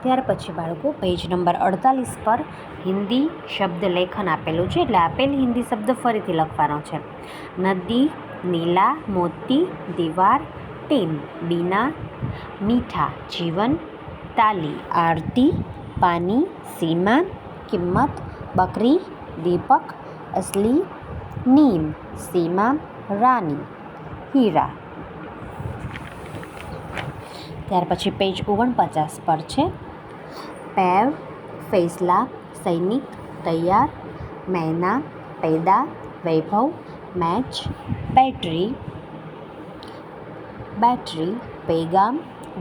ત્યાર પછી બાળકો પેજ નંબર 48 પર હિન્દી શબ્દ લેખન આપેલું છે. એટલે આપેલ હિન્દી શબ્દ ફરીથી લખવાનો છે. નદી, નીલા, મોતી, દીવાર, ટીમ, બીના, મીઠા, જીવન, તાલી, આરતી, પાની, સીમા, કિંમત, બકરી, દીપક, અસલી, નીમ, સીમા, રાની, હીરા. ત્યાર પછી પેજ 49 પર છે पैर, फैसला, सैनिक, तैयार, मैना, पैदा, वैभव, मैच, बैटरी, पैगाम,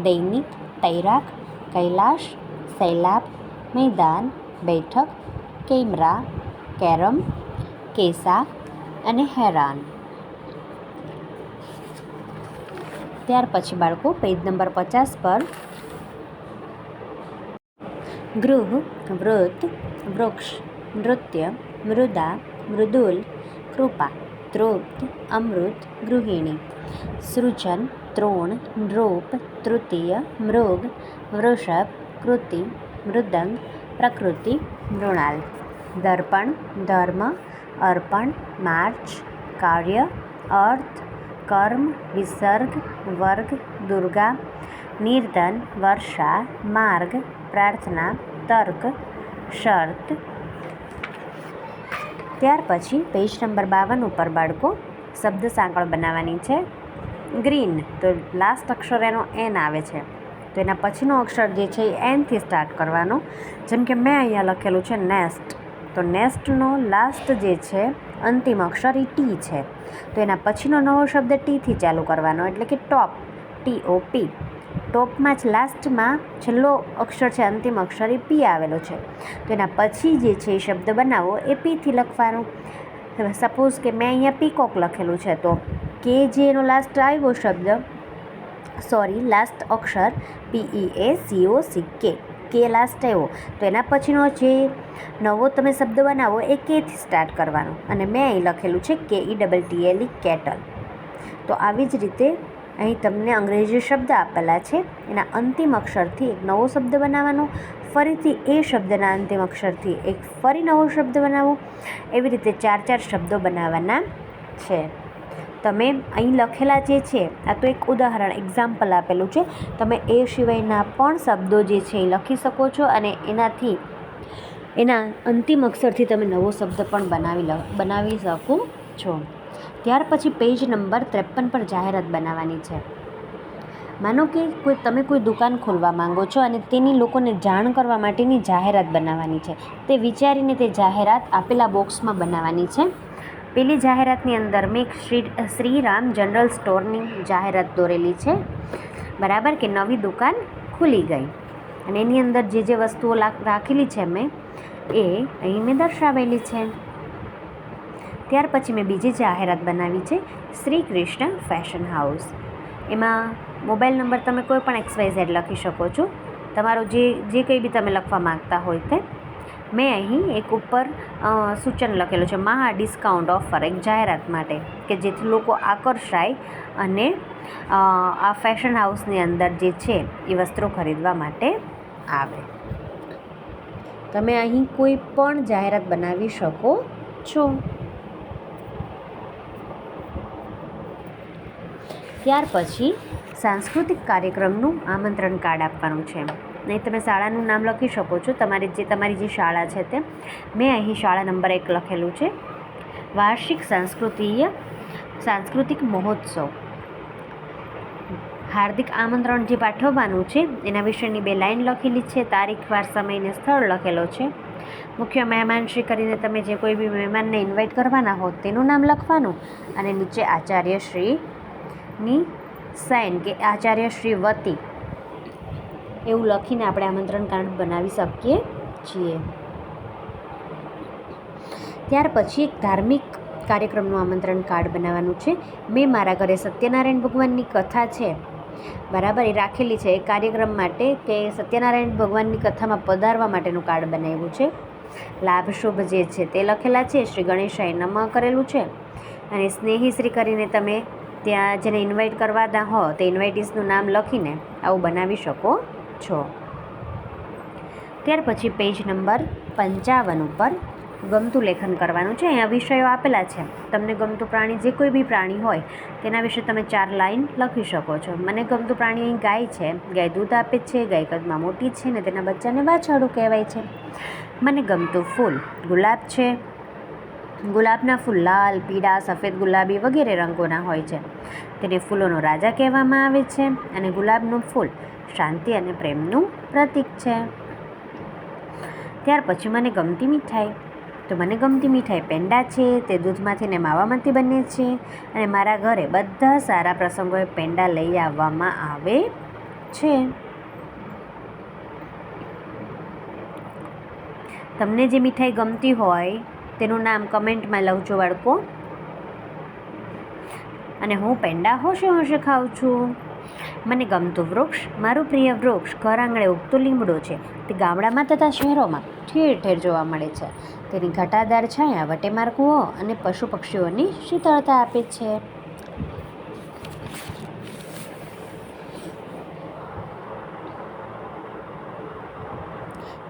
दैनिक, तैराक, कैलाश, सैलाब, मैदान, बैठक, कैमरा, कैरम, केसा અને હેરાન. ત્યાર પછી બાળકો પેજ નંબર 50 પર ગૃહ, વૃત્ત, વૃક્ષ, નૃત્ય, મૃદા, મૃદુલ, કૃપા, તૃપ્ત, અમૃત, ગૃહિણી, સૃજન, ત્રોણ, નૃપ, તૃતીય, મૃગ, વૃષભ, કૃતિ, મૃદંગ, પ્રકૃતિ, મૃણાલ, દર્પણ, ધર્મ, અર્પણ, માર્ચ, કાર્ય, અર્થ, કર્મ, વિસર્ગ, વર્ગ, દુર્ગા, નિર્ધન, વર્ષા, માર્ગ, પ્રાર્થના, તર્ક, શર્ત. ત્યાર પછી પેજ નંબર 52 ઉપર બાળકો શબ્દ સાંકળ બનાવવાની છે. ગ્રીન, તો લાસ્ટ અક્ષર એનો એન આવે છે, તો એના પછીનો અક્ષર જે છે એ એનથી સ્ટાર્ટ કરવાનો. જેમ કે મેં અહીંયા લખેલું છે નેસ્ટ, તો નેસ્ટનો લાસ્ટ જે છે અંતિમ અક્ષર એ ટી છે, તો એના પછીનો નવો શબ્દ ટીથી ચાલુ કરવાનો, એટલે કે ટોપ, TOP. ટોપમાં જ લાસ્ટમાં છેલ્લો અક્ષર છે, અંતિમ અક્ષર એ પી આવેલો છે, તો એના પછી જે છે એ શબ્દ બનાવો એ પીથી લખવાનું. સપોઝ કે મેં અહીંયા પીકોક લખેલું છે, તો કે જે એનો લાસ્ટ આવ્યો શબ્દ, લાસ્ટ અક્ષર PEACOCK, કે લાસ્ટ આવ્યો, તો એના પછીનો જે નવો તમે શબ્દ બનાવો એ કેથી સ્ટાર્ટ કરવાનો. અને મેં અહીં લખેલું છે KETTLE, કેટલ. તો આવી જ રીતે અહીં તમને અંગ્રેજી શબ્દ આપેલા છે, એના અંતિમ અક્ષરથી એક નવો શબ્દ બનાવવાનો, ફરીથી એ શબ્દના અંતિમ અક્ષરથી એક ફરી નવો શબ્દ બનાવો. એવી રીતે 4 શબ્દો બનાવવાના છે. તમે અહીં લખેલા જે છે, આ તો એક ઉદાહરણ એક્ઝામ્પલ આપેલું છે, તમે એ સિવાયના પણ શબ્દો જે છે એ લખી શકો છો, અને એનાથી એના અંતિમ અક્ષરથી તમે નવો શબ્દ પણ બનાવી શકો છો. ત્યાર પછી પેજ નંબર 53 પર જાહેરાત બનાવવાની છે. માનો કે તમે કોઈ દુકાન ખોલવા માંગો છો અને તેની લોકોને જાણ કરવા માટેની જાહેરાત બનાવવાની છે. તે વિચારીને તે જાહેરાત આપેલા બોક્સમાં બનાવવાની છે. પેલી જાહેરાતની અંદર મેં શ્રીરામ જનરલ સ્ટોરની જાહેરાત દોરેલી છે, બરાબર, કે નવી દુકાન ખુલી ગઈ, અને એની અંદર જે જે વસ્તુઓ રાખેલી છે મેં એ અહીં મેં દર્શાવેલી છે. ત્યાર પછી મેં બીજી જાહેરાત બનાવી છે શ્રી કૃષ્ણ ફેશન હાઉસ. એમાં મોબાઈલ નંબર તમે કોઈ પણ XYZ લખી શકો છો, તમારો જે કંઈ બી તમે લખવા માગતા હોય તે. મેં અહીં એક ઉપર સૂચન લખેલું છે મહા ડિસ્કાઉન્ટ ઓફર, એક જાહેરાત માટે, કે જેથી લોકો આકર્ષાય અને આ ફેશન હાઉસની અંદર જે છે એ વસ્ત્રો ખરીદવા માટે આવે. તમે અહીં કોઈ પણ જાહેરાત બનાવી શકો છો. ત્યાર પછી સાંસ્કૃતિક કાર્યક્રમનું આમંત્રણ કાર્ડ આપવાનું છે. નહીં તમે શાળાનું નામ લખી શકો છો, તમારી જે શાળા છે તે. મેં અહીં શાળા નંબર 1 લખેલું છે. વાર્ષિક સાંસ્કૃતિક મહોત્સવ. હાર્દિક આમંત્રણ જે પાઠવવાનું છે એના વિશેની 2 લાઈન લખેલી છે. તારીખ, વાર, સમય ને સ્થળ લખેલો છે. મુખ્ય મહેમાન શ્રી કરીને તમે જે કોઈ બી મહેમાનને ઇન્વાઇટ કરવાના હો તેનું નામ લખવાનું, અને નીચે આચાર્ય શ્રીની સાઇન કે આચાર્ય શ્રી વતી એવું લખીને આપણે આમંત્રણ કાર્ડ બનાવી શકીએ છીએ. ત્યાર પછી એક ધાર્મિક કાર્યક્રમનું આમંત્રણ કાર્ડ બનાવવાનું છે. મેં મારા ઘરે સત્યનારાયણ ભગવાનની કથા છે, બરાબર, એ રાખેલી છે. એ કાર્યક્રમ માટે કે સત્યનારાયણ ભગવાનની કથામાં પધારવા માટેનું કાર્ડ બનાવ્યું છે. લાભ શુભ જે છે તે લખેલા છે. શ્રી ગણેશાય નમઃ કરેલું છે, અને સ્નેહીશ્રી કરીને તમે ત્યાં જેને ઇન્વાઇટ કરવાના હો તે ઇન્વાઇટીસનું નામ લખીને આવું બનાવી શકો છો. ત્યાર પછી પેજ નંબર 55 ઉપર ગમતું લેખન કરવાનું છે. અહીંયા વિષયો આપેલા છે. તમને ગમતું પ્રાણી, જે કોઈ બી પ્રાણી હોય તેના વિશે તમે 4 લાઈન લખી શકો છો. મને ગમતું પ્રાણી અહીં ગાય છે. ગાય દૂધ આપે છે, ગાય કદમાં મોટી છે ને તેના બચ્ચાને વાછરડું કહેવાય છે. મને ગમતું ફૂલ ગુલાબ છે. ગુલાબના ફૂલ લાલ, પીળા, સફેદ, ગુલાબી વગેરે રંગોના હોય છે. તેને ફૂલોનો રાજા કહેવામાં આવે છે, અને ગુલાબનું ફૂલ શાંતિ અને પ્રેમનું પ્રતીક છે. ત્યાર પછી મને ગમતી મીઠાઈ. તો મને ગમતી મીઠાઈ પેંડા છે. તે દૂધમાંથી ને માવામાંથી બને છે, અને મારા ઘરે બધા સારા પ્રસંગોએ પેંડા લઈ આવવામાં આવે છે. તમને જે મીઠાઈ ગમતી હોય તેનું નામ કમેન્ટમાં લખજો બાળકો. અને હું પેંડા હોશે ખાઉં છું. મને ગમતું વૃક્ષ, મારું પ્રિય વૃક્ષ ઘર આંગણે ઉગતું લીમડો છે. તે ગામડામાં તથા શહેરોમાં ઠેર ઠેર જોવા મળે છે. તેની ઘટાદાર છાયા વટેમાર કૂવો અને પશુ પક્ષીઓની શીતળતા આપે છે.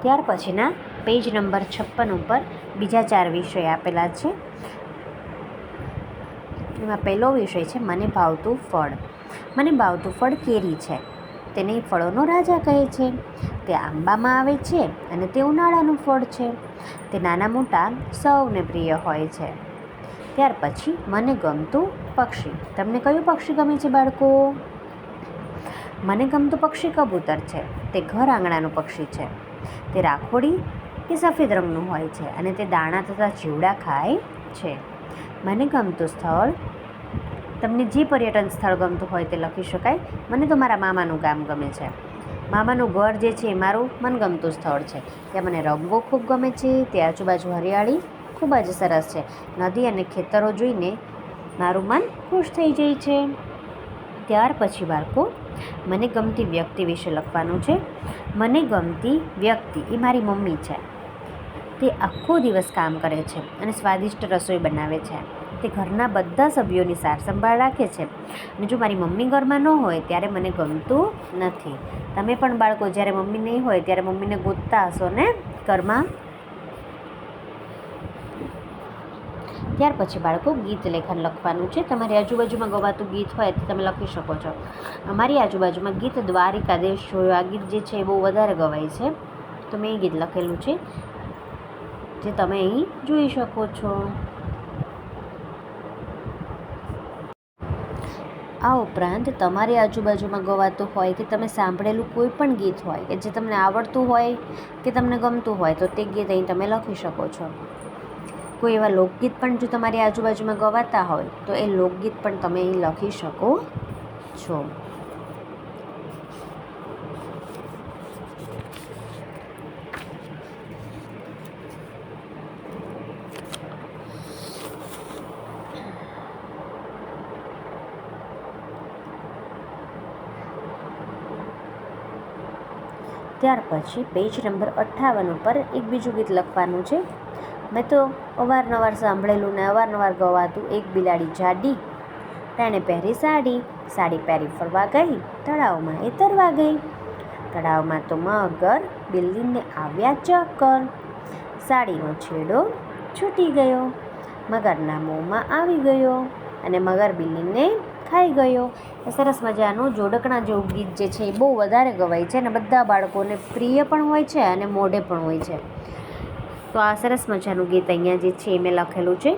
ત્યાર પછીના પેજ નંબર 56 ઉપર બીજા 4 વિષય આપેલા છે. એમાં પહેલો વિષય છે મને ભાવતું ફળ. મને ભાવતું ફળ કેરી છે. તેને ફળોનો રાજા કહે છે. તે આંબામાં આવે છે અને તે ઉનાળાનું ફળ છે. તે નાના મોટા સૌને પ્રિય હોય છે. ત્યાર પછી મને ગમતું પક્ષી. તમને કયું પક્ષી ગમે છે બાળકો? મને ગમતું પક્ષી કબૂતર છે. તે ઘર આંગણાનું પક્ષી છે. તે રાખોડી કે સફેદ રંગનું હોય છે અને તે દાણા તથા જીવડા ખાય છે. મને ગમતું સ્થળ. તમને જે પર્યટન સ્થળ ગમતું હોય તે લખી શકાય. મને તો મારા મામાનું ગામ ગમે છે. મામાનું ઘર જે છે એ મારું મનગમતું સ્થળ છે. ત્યાં મને રમવું ખૂબ ગમે છે. તે આજુબાજુ હરિયાળી ખૂબ જ સરસ છે. નદી અને ખેતરો જોઈને મારું મન ખુશ થઈ જાય છે. ત્યાર પછી બાળકો મને ગમતી વ્યક્તિ વિશે લખવાનું છે. મને ગમતી વ્યક્તિ એ મારી મમ્મી છે. તે આખો દિવસ કામ કરે છે અને સ્વાદિષ્ટ રસોઈ બનાવે છે. તે ઘરના બધા સભ્યોની સાર સંભાળ રાખે છે. અને જો મારી મમ્મી ઘરમાં ન હોય ત્યારે મને ગમતું નથી. તમે પણ બાળકો જ્યારે મમ્મી નહીં હોય ત્યારે મમ્મીને ગોતતા હશો ને ઘરમાં. ત્યાર પછી બાળકો ગીત લેખન લખવાનું છે. તમારી આજુબાજુમાં ગવાતું ગીત હોય તો તમે લખી શકો છો. અમારી આજુબાજુમાં ગીત દ્વારિકાધીશ જોયો આ ગીત જે છે એ બહુ વધારે ગવાય છે. તો મેં એ ગીત લખેલું છે જે તમે અહીં જોઈ શકો છો. આ ઉપરાંત તમારી આજુબાજુમાં ગવાતું હોય કે તમે સાંભળેલું કોઈ પણ ગીત હોય કે જે તમને આવડતું હોય કે તમને ગમતું હોય તો તે ગીત અહીં તમે લખી શકો છો. કોઈ એવા લોકગીત પણ જો તમારી આજુબાજુમાં ગવાતા હોય તો એ લોકગીત પણ તમે અહીં લખી શકો છો. ત્યાર પછી પેજ નંબર 58 ઉપર એક બીજું ગીત લખવાનું છે. મેં તો અવારનવાર સાંભળેલું ને અવારનવાર ગવાતું. એક બિલાડી જાડી, તેણે પહેરી સાડી, સાડી પહેરી ફરવા ગઈ, તળાવમાં એ તરવા ગઈ. તળાવમાં તો મગર બિલ્લીને આવ્યા ચક્કર, સાડીનો છેડો છૂટી ગયો, મગરના મોંમાં આવી ગયો અને મગર બિલ્લીને ખાઈ ગયો. સરસ મજાનું જોડકણા જેવું ગીત જે છે એ બહુ વધારે ગવાય છે અને બધા બાળકોને પ્રિય પણ હોય છે અને મોઢે પણ હોય છે. તો આ સરસ મજાનું ગીત અહીંયા જે છે એ મેં લખેલું છે.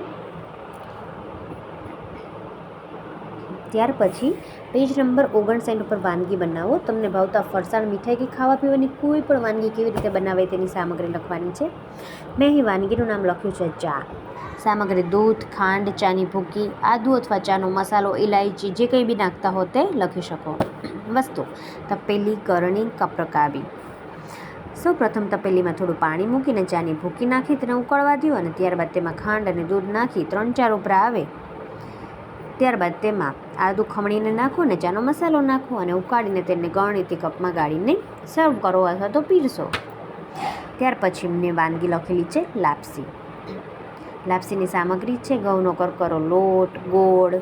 ત્યાર પછી પેજ નંબર 59 ઉપર વાનગી બનાવો. તમને ભાવતા ફરસાણ, મીઠાઈ કે ખાવા પીવાની કોઈ પણ વાનગી કેવી રીતે બનાવે તેની સામગ્રી લખવાની છે. મેં અહીં વાનગીનું નામ લખ્યું છે ચા. સામગ્રી દૂધ, ખાંડ, ચાની ભૂકી, આદુ અથવા ચાનો મસાલો, ઇલાયચી જે કંઈ બી નાખતા હો તે લખી શકો. વસ્તુ તપેલી, કરણી, કપરકાબી. સૌ પ્રથમ તપેલીમાં થોડું પાણી મૂકીને ચાની ભૂકી નાખી તેને ઉકળવા દો અને ત્યારબાદ તેમાં ખાંડ અને દૂધ નાખી 3-4 ઉભરા આવે ત્યારબાદ તેમાં આદુ ખમણીને નાખો અને ચાનો મસાલો નાખો અને ઉકાળીને તેને ગળણીથી કપમાં ગાળીને સર્વ કરો અથવા તો પીરસો. ત્યાર પછી મેં વાનગી લખેલી છે લાપસી. લાપસીની સામગ્રી છે ઘઉંનો કરકરો લોટ, ગોળ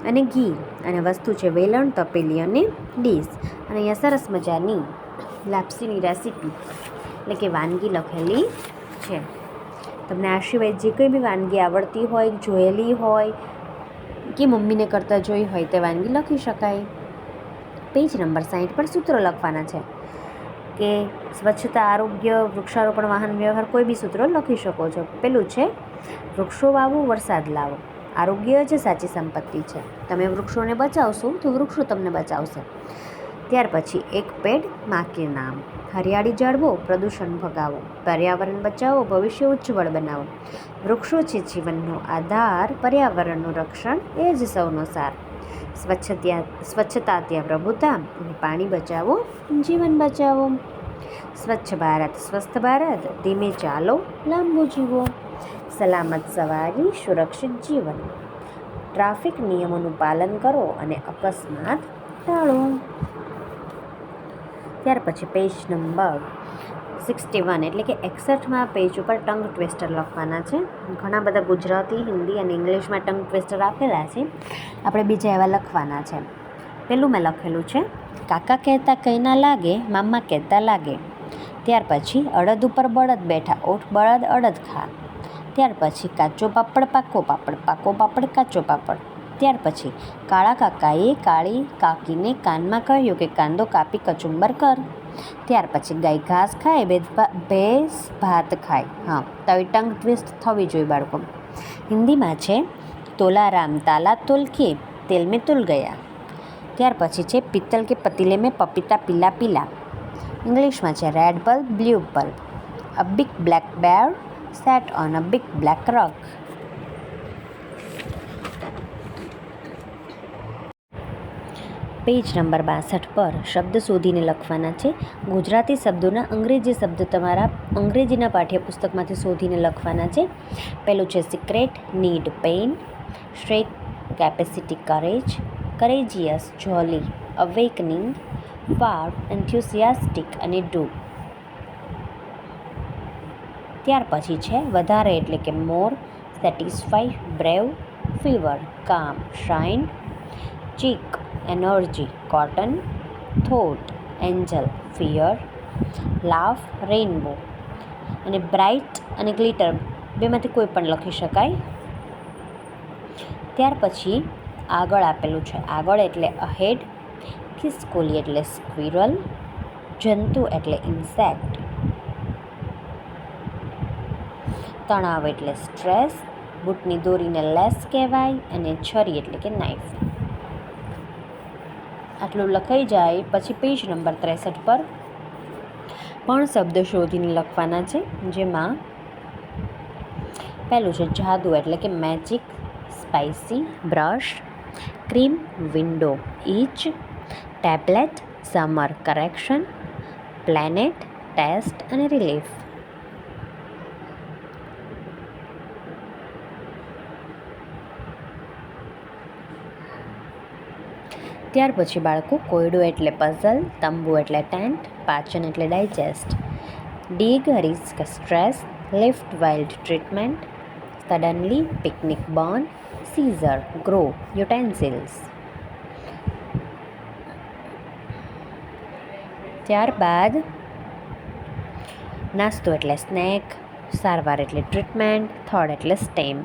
અને ઘી અને વસ્તુ છે વેલણ, તપેલી અને ડીશ. અને અહીંયા સરસ મજાની લાપસીની રેસીપી એટલે કે વાનગી લખેલી છે. તમને આ સિવાય જે કંઈ બી વાનગી આવડતી હોય, જોયેલી હોય કે મમ્મીને કરતાં જોઈ હોય તે વાનગી લખી શકાય. પેજ નંબર 60 પર સૂત્રો લખવાના છે કે સ્વચ્છતા, આરોગ્ય, વૃક્ષારોપણ, વાહન વ્યવહાર કોઈ બી સૂત્રો લખી શકો છો. પેલું છે વૃક્ષો વાવો, વરસાદ લાવો. આરોગ્ય જ સાચી સંપત્તિ છે. તમે વૃક્ષોને બચાવશો તો વૃક્ષો તમને બચાવશે. ત્યાર પછી એક પેડ માં કે નામ. હરિયાળી જાળવો, પ્રદૂષણ ભગાવો, પર્યાવરણ બચાવો, ભવિષ્ય ઉજ્જવળ બનાવો. વૃક્ષો છે જીવનનો આધાર, પર્યાવરણનું રક્ષણ એ જ સૌનો સાર. સ્વચ્છતા ત્યાં પ્રભુતા અને પાણી બચાવો, જીવન બચાવો. સ્વચ્છ ભારત, સ્વસ્થ ભારત, ધીમે ચાલો, લાંબુ જીવો. સલામત સવારી, સુરક્ષિત જીવન. ટ્રાફિક નિયમોનું પાલન કરો અને અકસ્માત ટાળો. ત્યાર પછી પેજ નંબર 61 એટલે કે 61માં પેજ ઉપર ટંગ ટ્વિસ્ટર લખવાના છે. ઘણા બધા ગુજરાતી, હિન્દી અને ઇંગ્લિશમાં ટંગ ટ્વિસ્ટર આપેલા છે. આપણે બીજા એવા લખવાના છે. પેલું મેં લખેલું છે, કાકા કહેતા કંઈ ના લાગે, મામા કહેતા લાગે. ત્યાર પછી અડદ ઉપર બળદ બેઠા, ઓઠ બળદ અડદ ખા. ત્યાર પછી કાચો પાપડ પાકો પાપડ, પાકો પાપડ કાચો પાપડ. ત્યાર પછી કાળા કાકાએ કાળી કાકીને કાનમાં કહ્યું કે કાંદો કાપી કચુંબર કર. ત્યાર પછી ગાય ઘાસ ખાય, ભેંસ ભાત ખાય. હા, તો આવી ટંગ ટ્વિસ્ટ થવી જોઈએ બાળકો. હિન્દીમાં છે તોલા રામ તાલા તોલ કે તેલ મેં તુલ ગયા. ત્યાર પછી છે પિત્તલ કે પતીલે મેં પપીતા પીલા પીલા. ઇંગ્લિશમાં છે red bulb blue bulb. A big black bear sat on a big black rug. Page number 62 પર શબ્દ શોધીને લખવાના છે. ગુજરાતી શબ્દોના અંગ્રેજી શબ્દ તમારા અંગ્રેજીના પાઠ્યપુસ્તકમાંથી શોધીને લખવાના છે. પહેલું છે secret, need, pain, straight, capacity, courage, courageous, jolly, awakening, far, enthusiastic અને ડુ. ત્યાર પછી છે વધારે એટલે કે more, satisfy, brave, fever, calm, shine, cheek, energy, cotton, thought, angel, fear, laugh, rainbow. અને બ્રાઇટ અને ગ્લિટર બેમાંથી કોઈ પણ લખી શકાય. ત્યાર પછી આગળ આપેલું છે. આગળ એટલે અહેડ, ખિસકોલી એટલે સ્ક્વિરલ, જંતુ એટલે ઇન્સેક્ટ, તણાવ એટલે સ્ટ્રેસ, બૂટની દોરીને લેસ કહેવાય અને છરી એટલે કે નાઇફ. આટલું લખાઈ જાય પછી પેજ નંબર 63 પર પણ શબ્દ શોધીને લખવાના છે. જેમાં પહેલું છે જાદુ એટલે કે magic, spicy, brush, cream, window, each, tablet, summer, correction, planet, test અને રિલીફ. ત્યાર પછી બાળકો કોયડો એટલે પઝલ, તંબુ એટલે ટેન્ટ, પાચન એટલે digest, dig, risk, stress, lift, wild, treatment, suddenly, picnic, burn, scissor, grow, utensils. ત્યારબાદ નાસ્તો એટલે સ્નેક, સારવાર એટલે ટ્રીટમેન્ટ, થડ એટલે સ્ટેમ,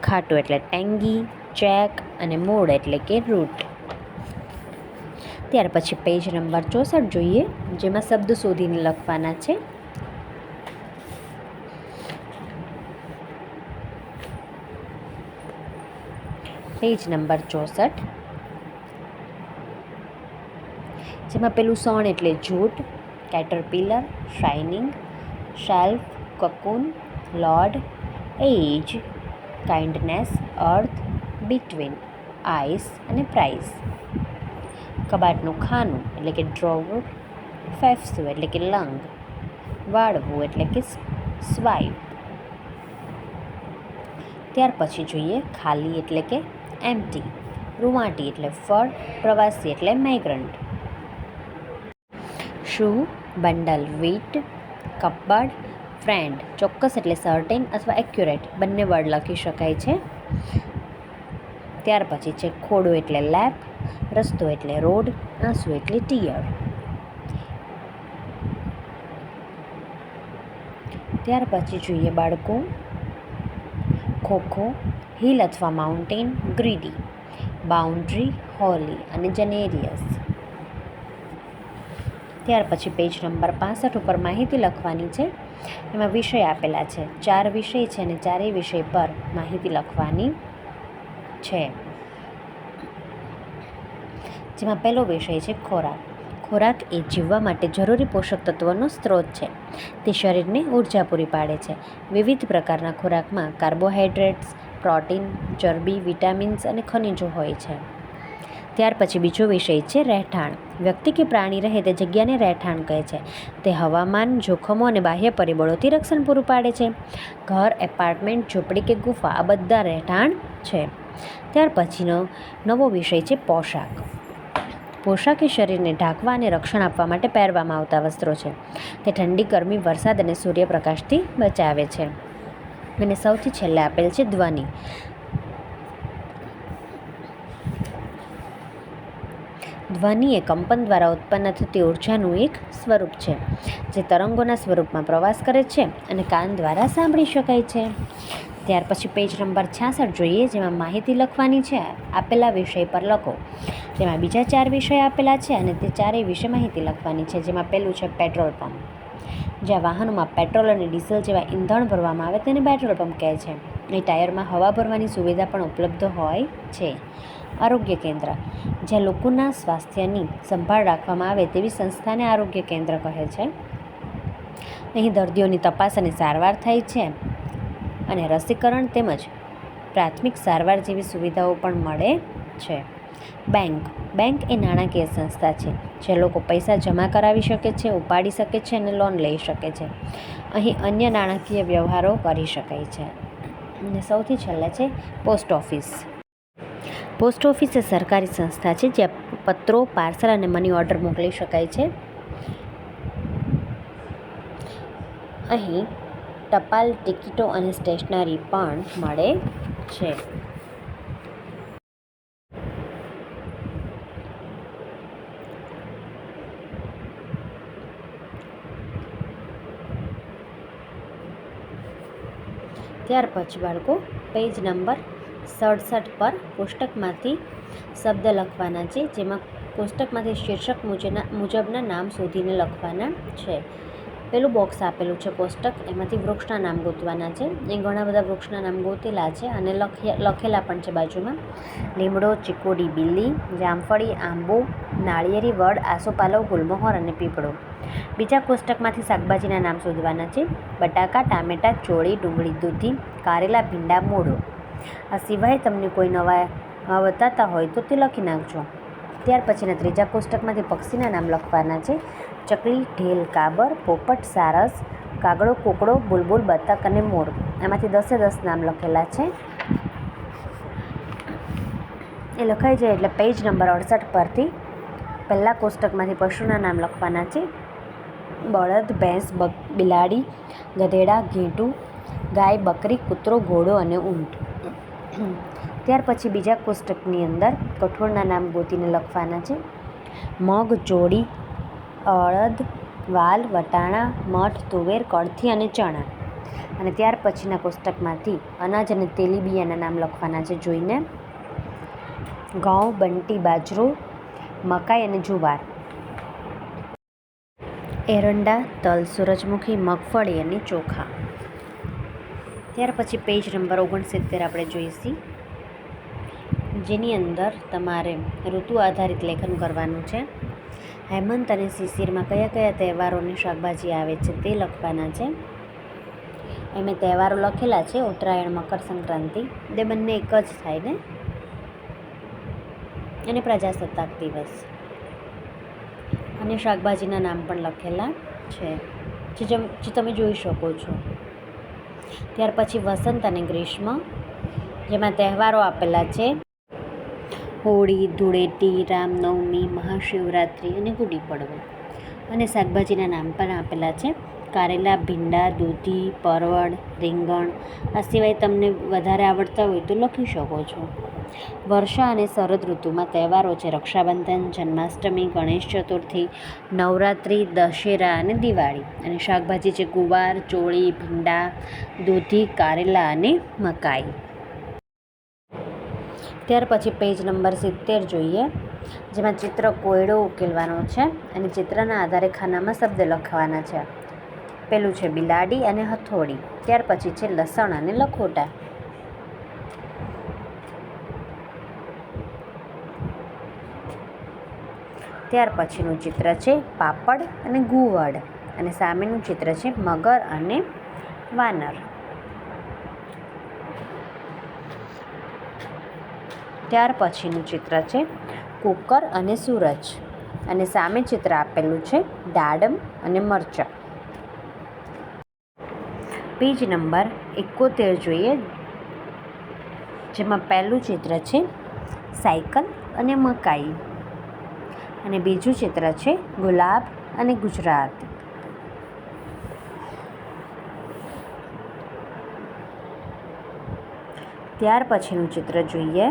ખાટું એટલે ટેંગી, ચેક અને મૂળ એટલે કે રૂટ. ત્યાર પછી પેજ નંબર 64 જોઈએ, જેમાં શબ્દ શોધીને લખવાના છે. પેજ નંબર 64 જેમાં પેલું સણ એટલે jute, caterpillar, shining, shelf, cocoon, load, edge, kindness, earth, between, ice અને પ્રાઇસ. કબાટનું ખાનું એટલે કે ડ્રોવર, ફેફસું એટલે કે લંગ, વાળવું એટલે કે સ્વાઇપ. ત્યાર પછી જોઈએ ખાલી એટલે કે એમ્પ્ટી, રૂવાટી એટલે ફળ, પ્રવાસી એટલે માઇગ્રન્ટ. શૂ, બંડલ, વીટ, કપબર્ડ, ફ્રેન્ડ, ચોક્કસ એટલે સર્ટેન અથવા એક્યુરેટ બંને વર્ડ લખી શકાય છે. ત્યાર પછી છે ખોડો એટલે લેપ, રસ્તો એટલે રોડ, આંસુ એટલે ટીયર. ત્યાર પછી જોઈએ બાળકો ખોખો, હિલ અથવા માઉન્ટેન, ગ્રીડી, બાઉન્ડ્રી, હોલી અને જેનેરિયસ. ત્યાર પછી પેજ નંબર 65 ઉપર માહિતી લખવાની છે. એમાં વિષય આપેલા છે. 4 વિષય છે અને 4 વિષય પર માહિતી લખવાની છે. જેમાં પહેલો વિષય છે ખોરાક. ખોરાક એ જીવવા માટે જરૂરી પોષક તત્વોનો સ્ત્રોત છે. તે શરીરને ઉર્જા પૂરી પાડે છે. વિવિધ પ્રકારના ખોરાકમાં કાર્બોહાઈડ્રેટ્સ, પ્રોટીન, ચરબી, વિટામિન્સ અને ખનિજો હોય છે. ત્યાર પછી બીજો વિષય છે રહેઠાણ. વ્યક્તિ કે પ્રાણી રહે તે જગ્યાને રહેઠાણ કહે છે. તે હવામાન, જોખમો અને બાહ્ય પરિબળોથી રક્ષણ પૂરું પાડે છે. ઘર, એપાર્ટમેન્ટ, ઝૂંપડી કે ગુફા આ બધા રહેઠાણ છે. ત્યાર પછીનો નવો વિષય છે પોશાક. પોશાક એ શરીરને ઢાંકવા અને રક્ષણ આપવા માટે પહેરવામાં આવતા વસ્ત્રો છે. તે ઠંડી, ગરમી, વરસાદ અને સૂર્યપ્રકાશથી બચાવે છે. અને સૌથી છેલ્લે આપેલ છે ધ્વનિ. ધ્વનિ એ કંપન દ્વારા ઉત્પન્ન થતી ઉર્જાનું એક સ્વરૂપ છે, જે તરંગોના સ્વરૂપમાં પ્રવાસ કરે છે અને કાન દ્વારા સાંભળી શકાય છે. ત્યાર પછી પેજ નંબર 66 જોઈએ, જેમાં માહિતી લખવાની છે. આપેલા વિષય પર લખો. જેમાં બીજા 4 વિષય આપેલા છે અને તે ચારેય વિશે માહિતી લખવાની છે. જેમાં પહેલું છે પેટ્રોલ પંપ. જ્યાં વાહનોમાં પેટ્રોલ અને ડીઝલ જેવા ઈંધણ ભરવામાં આવે તેને પેટ્રોલ પંપ કહે છે. અહીં ટાયરમાં હવા ભરવાની સુવિધા પણ ઉપલબ્ધ હોય છે. આરોગ્ય કેન્દ્ર. જ્યાં લોકોના સ્વાસ્થ્યની સંભાળ રાખવામાં આવે તેવી સંસ્થાને આરોગ્ય કેન્દ્ર કહે છે. અહીં દર્દીઓની તપાસ અને સારવાર થાય છે અને રસીકરણ તેમજ પ્રાથમિક સારવાર જેવી સુવિધાઓ પણ મળે છે. બેંક. બેંક એ નાણાકીય સંસ્થા છે, જ્યાં લોકો પૈસા જમા કરાવી શકે છે, ઉપાડી શકે છે અને લોન લઈ શકે છે. અહીં અન્ય નાણાકીય વ્યવહારો કરી શકાય છે. અને સૌથી છેલ્લે છે પોસ્ટ ઓફિસ. પોસ્ટ ઓફિસ એ સરકારી સંસ્થા છે, જ્યાં પત્રો, પાર્સલ અને મની ઓર્ડર મોકલી શકાય છે. અહીં ટપાલ ટિકિટો અને સ્ટેશનરી પણ મળે છે. ત્યાર પછી બાળકો પેજ નંબર 67 પર કોષ્ટકમાંથી શબ્દ લખવાના છે, જેમાં કોષ્ટકમાંથી શીર્ષક મુજબના નામ શોધીને લખવાના છે. પેલું બોક્સ આપેલું છે કોષ્ટક, એમાંથી વૃક્ષના નામ ગોતવાના છે. એ ઘણા બધા વૃક્ષના નામ ગોતેલા છે અને લખેલા પણ છે બાજુમાં. લીમડો, ચીકુડી, બીલી, જામફળી, આંબો, નાળિયેરી, વડ, આસોપાલવ, ગુલમોહર અને પીપળો. બીજા કોષ્ટકમાંથી શાકભાજીના નામ શોધવાના છે. બટાકા, ટામેટા, ચોળી, ડુંગળી, દૂધી, કારેલા, ભીંડા, મૂળો. આ સિવાય તમને કોઈ નવા બતાતા હોય તો તે લખી નાખજો. ત્યાર પછીના ત્રીજા કોષ્ટકમાંથી પક્ષીના નામ લખવાના છે. ચકલી, ઢેલ, કાબર, પોપટ, સારસ, કાગડો, કૂકડો, બુલબુલ, બતક અને મોર. આમાંથી 10 નામ લખેલા છે. એ લખાઈ જાય એટલે પેજ નંબર 68 પરથી પહેલા કોષ્ટકમાંથી પશુના નામ લખવાના છે. બળદ, ભેંસ, બિલાડી, ગધેડા, ઘેટું, ગાય, બકરી, કૂતરો, ઘોડો અને ઊંટ. ત્યાર પછી બીજા કોષ્ટકની અંદર કઠોળના નામ ગોતીને લખવાના છે. મગ, ચોળી, અડદ, વાલ, વટાણા, મઠ, તુવેર, કળથી અને ચણા. અને ત્યાર પછીના કોષ્ટકમાંથી અનાજ અને તેલીબિયાના નામ લખવાના છે જોઈને. ઘઉં, બંટી, બાજરો, મકાઈ અને જુવાર. એરંડા, તલ, સૂરજમુખી, મગફળી અને ચોખા. ત્યાર પછી પેજ નંબર 69 આપણે જોઈશી, જેની અંદર તમારે ઋતુ આધારિત લેખન કરવાનું છે. હેમંત અને શિશિરમાં કયા કયા તહેવારોની શાકભાજી આવે છે તે લખવાના છે. મેં તહેવારો લખેલા છે. ઉત્તરાયણ, મકર સંક્રાંતિ, તે બંને એક જ થાય ને, અને પ્રજાસત્તાક દિવસ. અને શાકભાજીના નામ પણ લખેલા છે, જે તમે જોઈ શકો છો. ત્યાર પછી વસંત અને ગ્રીષ્મ, જેમાં તહેવારો આપેલા છે. હોળી, ધૂળેટી, રામનવમી, મહાશિવરાત્રિ અને ગુડી પડવો. અને શાકભાજીના નામ પણ આપેલા છે. કારેલા, ભીંડા, દૂધી, પરવળ, રીંગણ. આ સિવાય તમને વધારે આવડતા હોય તો લખી શકો છો. વર્ષા અને શરદ ઋતુમાં તહેવારો છે. રક્ષાબંધન, જન્માષ્ટમી, ગણેશ ચતુર્થી, નવરાત્રિ, દશેરા અને દિવાળી. અને શાકભાજી છે ગુવાર, ચોળી, ભીંડા, દૂધી, કારેલા અને મકાઈ. ત્યાર પછી પેજ નંબર 70 જોઈએ, જેમાં ચિત્ર કોયડો ઉકેલવાનો છે અને ચિત્રના આધારે ખાનામાં શબ્દ લખવાના છે. પેલું છે બિલાડી અને હથોડી. ત્યાર પછી છે લસણ અને લખોટા. ત્યાર પછીનું ચિત્ર છે પાપડ અને ઘુવડ. અને સામેનું ચિત્ર છે મગર અને વાનર. ત્યાર પછીનું ચિત્ર છે કુકર અને સૂરજ. અને સામે ચિત્ર આપેલું છે દાડમ અને મરચાં. પેજ નંબર 71 જોઈએ, જેમાં પહેલું ચિત્ર છે સાયકલ અને મકાઈ, અને બીજું ચિત્ર છે ગુલાબ અને ગુજરાત. ત્યાર પછીનું ચિત્ર જોઈએ.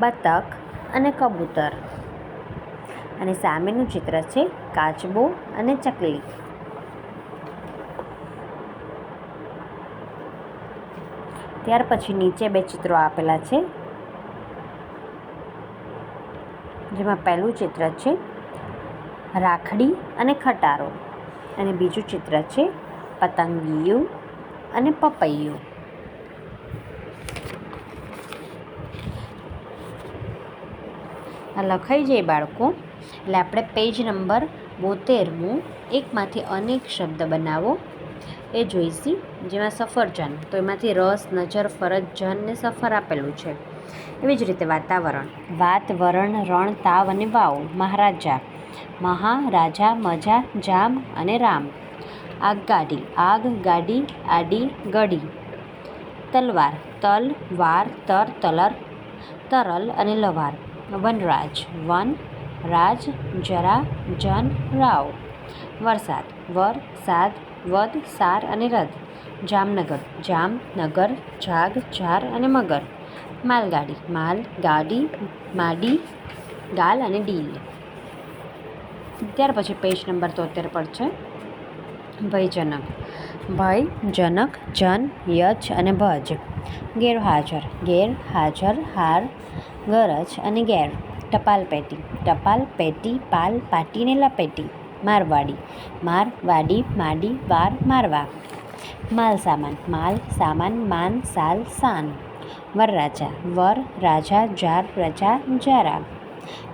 બતક અને કબૂતર, અને સામેનું ચિત્ર છે કાચબો અને ચકલી. ત્યાર પછી નીચે બે ચિત્રો આપેલા છે, જેમાં પહેલું ચિત્ર છે રાખડી અને ખટારો, અને બીજું ચિત્ર છે પતંગિયું અને પપૈયું. આ લખાઈ જાય બાળકો, એટલે આપણે પેજ નંબર 72 એકમાંથી અનેક શબ્દ બનાવો એ જોઈશી. જેમાં સફરજન, તો એમાંથી રસ, નજર, ફરજ, જન ને સફર આપેલું છે. એવી જ રીતે વાતાવરણ, વાત, વરણ, રણ, તાવ અને વાવ. મહારાજા, મહા, રાજા, મજા, જામ અને રામ. આગગાડી, આગ, ગાડી, આડી, ગડી. તલવાર, તલ, વાર, તર, તલર, તરલ અને લવાર. વનરાજ, વન, રાજ, જરા, જન, રાવ. વરસાદ, વર, સાદ, વદ, સાર અને રદ. જામનગર, જામ, નગર, જાગ, જાર અને મગર. માલગાડી, માલ, ગાડી, માડી, ગાલ અને ડીલ. ત્યાર પછી પેજ નંબર 73 પર છે ભયજનક, ભય, જનક, જન, યજ અને ભજ. ગેરહાજર, ગેર, હાજર, હાર, ગરજ અને ગેર. ટપાલ પેટી, ટપાલ, પેટી, પાલ, પાટી ને લપેટી. મારવાડી, માર, વાડી, માડી, વાર, મારવા. માલ સામાન, માલ, સામાન, માન, સાલ, સાન. વરરાજા, વર, રાજા, જાર, રજા, જારા.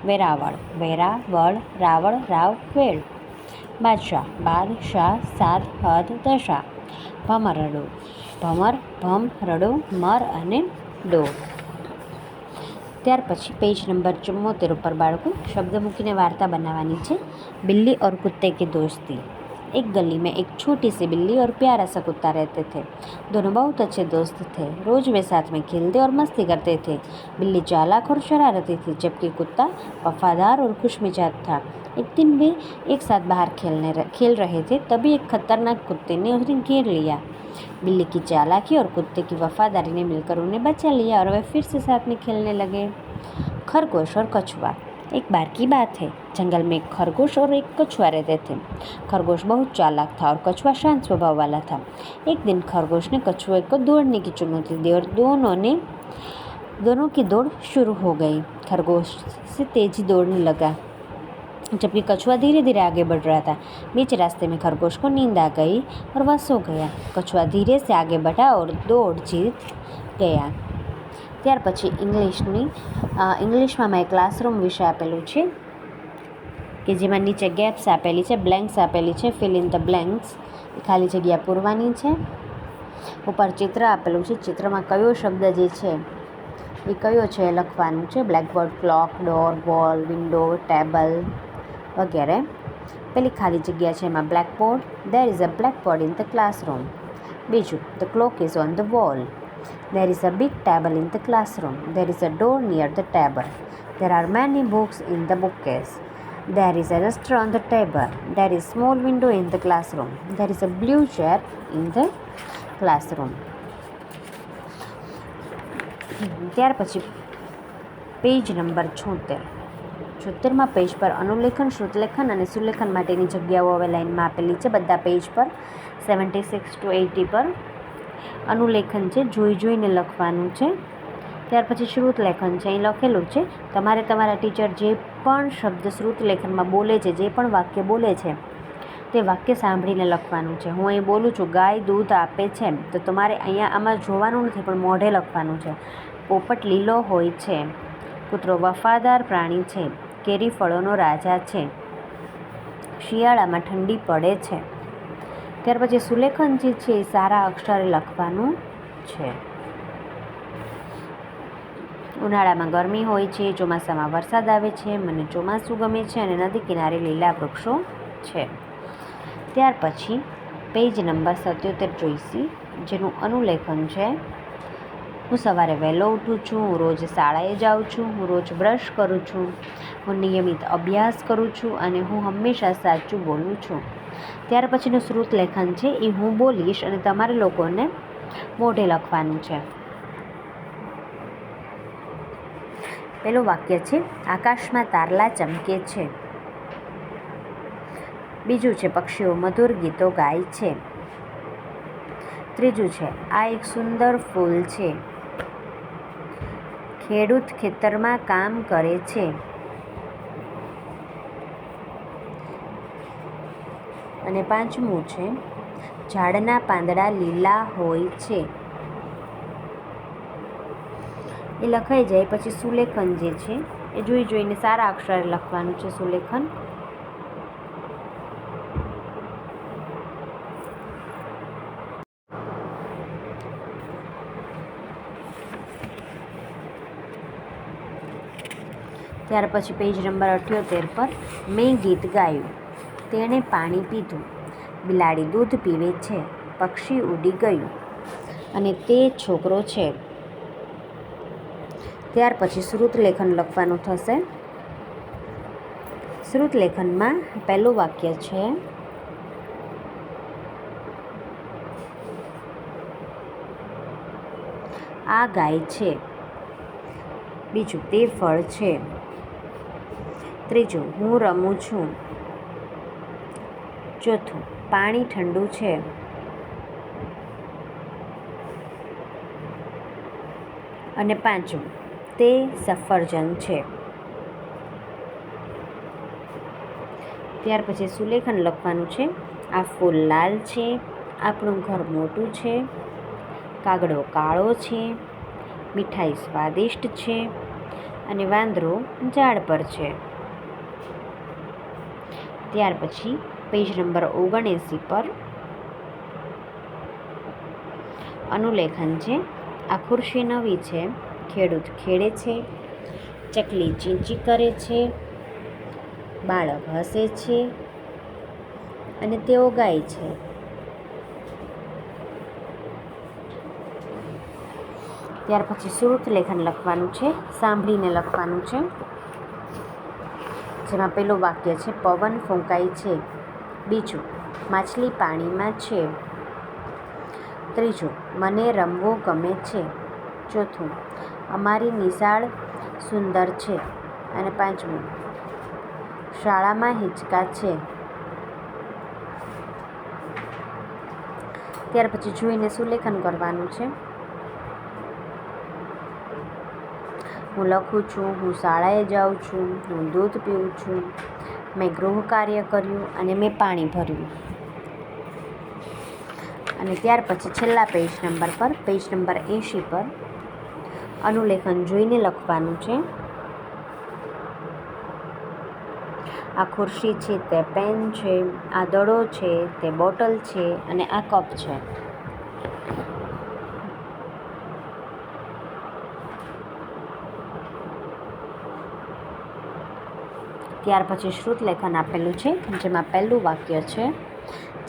વેરાવળ, વેરા, વળ, રાવળ, રાવ, વેળ. બાદશાહ, બાદ, શાહ, સાદ, હદ, દશા. ભમરડો, ભમર, ભમ, રડો, મર અને ડો. ત્યાર પછી પેજ નંબર 74 ઉપર બાળકો શબ્દ મૂકીને વાર્તા બનાવવાની છે. બિલ્લી और कुत्ते की दोस्ती. एक गली में एक छोटी सी बिल्ली और प्यारा सा कुत्ता रहते थे. दोनों बहुत अच्छे दोस्त थे. रोज वे साथ में खेलते और मस्ती करते थे. बिल्ली चालाक और शरारती थी, जबकि कुत्ता वफादार और खुशमिजाज था. एक दिन वे एक साथ बाहर खेल रहे थे. तभी एक खतरनाक कुत्ते ने उन्हें घेर लिया. बिल्ली की चालाकी और कुत्ते की वफादारी ने मिलकर उन्हें बचा लिया और वे फिर से साथ में खेलने लगे. खरगोश और कछुआ. एक बार की बात है, जंगल में एक खरगोश और एक कछुआ रहते थे. खरगोश बहुत चालाक था और कछुआ शांत स्वभाव वाला था. एक दिन खरगोश ने कछुए को दौड़ने की चुनौती दी और दोनों की दौड़ शुरू हो गई. खरगोश से तेजी दौड़ने लगा, जबकि कछुआ धीरे धीरे आगे बढ़ रहा था. बीच रास्ते में खरगोश को नींद आ गई और वह सो गया. कछुआ धीरे से आगे बढ़ा और दौड़ जीत गया. ત્યાર પછી ઇંગ્લિશમાં મેં ક્લાસરૂમ વિશે આપેલું છે, કે જેમાં નીચે ગેપ્સ આપેલી છે, બ્લેન્ક્સ આપેલી છે. ફિલ ઇન ધ બ્લેન્ક્સ, ખાલી જગ્યા પૂરવાની છે. ઉપર ચિત્ર આપેલું છે, ચિત્રમાં કયો શબ્દ જે છે એ કયો છે એ લખવાનું છે. Blackboard, clock, door, wall, window, table વગેરે. પેલી ખાલી જગ્યા છે એમાં blackboard. There is a blackboard in the classroom. બીજું, the clock is on the wall. There is a big table in the classroom. There is a door near the table. There are many books in the bookcase. There is a duster on the table. There is small window in the classroom. There is a blue chair in the classroom. ત્યાર પછી page number 76માં page પર અનુલેખન, શ્રુતલેખન અને સુલેખન માટેની જગ્યાઓ હવે લાઇનમાં આપેલી છે બધા પેજ પર. 76 to 80 પર અનુલેખન છે, જોઈ જોઈને લખવાનું છે. ત્યાર પછી શ્રુતલેખન છે, અહીં લખેલું છે તમારે તમારા ટીચર જે પણ શબ્દ શ્રુતલેખનમાં બોલે છે, જે પણ વાક્ય બોલે છે તે વાક્ય સાંભળીને લખવાનું છે. હું અહીં બોલું છું ગાય દૂધ આપે છે, તો તમારે અહીંયા આમાં જોવાનું નથી પણ મોઢે લખવાનું છે. પોપટ લીલો હોય છે. કૂતરો વફાદાર પ્રાણી છે. કેરી ફળોનો રાજા છે. શિયાળામાં ઠંડી પડે છે. ત્યાર પછી સુલેખન જે છે એ સારા અક્ષરે લખવાનું છે. ઉનાળામાં ગરમી હોય છે, ચોમાસામાં વરસાદ આવે છે, મને ચોમાસું ગમે છે અને નદી કિનારે લીલા વૃક્ષો છે. ત્યાર પછી પેજ નંબર 77 જોઈશી, જેનું અનુલેખન છે. હું સવારે વહેલો ઉઠું છું, હું રોજ શાળાએ જાઉં છું, હું રોજ બ્રશ કરું છું, હું નિયમિત અભ્યાસ કરું છું અને હું હંમેશા સાચું બોલું છું. ત્યાર પછીનું શ્રુત લેખન છે એ હું બોલીશ અને તમારે લોકોને મોઢે લખવાનું છે. પહેલું વાક્ય છે, આકાશમાં તારલા ચમકે છે. બીજું છે, પક્ષીઓ મધુર ગીતો ગાય છે. ત્રીજું છે, આ એક સુંદર ફૂલ છે. ખેડૂત ખેતરમાં કામ કરે છે. અને પાંચમું છે, ઝાડના પાંદડા લીલા હોય છે. એ લખાઈ જાય પછી સુલેખન જે છે એ જોઈને સારા અક્ષરે લખવાનું છે. સુલેખન ત્યાર પછી પેજ નંબર 78 પર મેં ગીત ગાયું, તેણે પાણી પીધું, બિલાડી દૂધ પીવે છે, પક્ષી ઉડી ગયું અને તે છોકરો છે. ત્યાર પછી શ્રુત લેખન લખવાનું થશે. શ્રુત લેખનમાં પહેલું વાક્ય છે, આ ગાય છે. બીજું, તે ફળ છે. ત્રીજું, હું રમું છું. ચોથું, પાણી ઠંડુ છે. અને પાંચમું, તે સફરજન છે. ત્યાર પછી સુલેખન લખવાનું છે. આ ફૂલ લાલ છે, આપણું ઘર મોટું છે, કાગડો કાળો છે, મીઠાઈ સ્વાદિષ્ટ છે અને વાંદરો ઝાડ પર છે. ત્યાર પછી પેજ નંબર 79 પર અનુલેખન છે. આ ખુરશી નવી છે, ખેડૂત ખેડે છે, ચકલી ચીંચી કરે છે, બાળક હસે છે અને તેઓ ગાય છે. ત્યાર પછી શ્રુત લેખન લખવાનું છે, સાંભળીને લખવાનું છે. જેમાં પહેલું વાક્ય છે, પવન ફૂંકાય છે. બીજું, માછલી પાણીમાં છે. ત્રીજું, મને રમવું ગમે છે. ચોથું, અમારી નિશાળ સુંદર છે. અને પાંચમું, શાળામાં હિંચકા છે. ત્યાર પછી જોઈને સુલેખન કરવાનું છે. હું લખું છું, હું શાળાએ જાઉં છું, હું દૂધ પીઉં છું, મેં ગૃહ કાર્ય કર્યું અને મેં પાણી ભર્યું. અને ત્યાર પછી છેલ્લા પેજ નંબર પર પેજ નંબર 80 પર અનુલેખન જોઈને લખવાનું છે. આ ખુરશી છે, તે પેન છે, આ દડો છે, તે બોટલ છે અને આ કપ છે. ત્યાર પછી શ્રુત લેખન આપેલું છે, જેમાં પહેલું વાક્ય છે,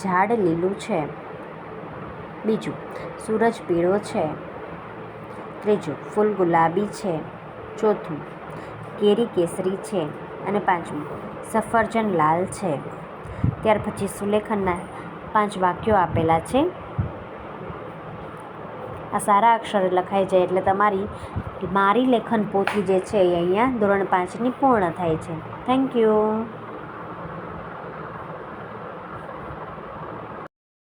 ઝાડ લીલું છે. બીજું, સૂરજ પીળો છે. ત્રીજું, ફૂલ ગુલાબી છે. ચોથું, કેરી કેસરી છે અને પાંચમું, સફરજન લાલ છે. ત્યાર પછી સુલેખનના 5 વાક્યો આપેલા છે. આ સારા અક્ષરે લખાઈ જાય એટલે મારી લેખન પોથી જે છે એ અહીંયા ધોરણ 5ની પૂર્ણ થાય છે. Thank you.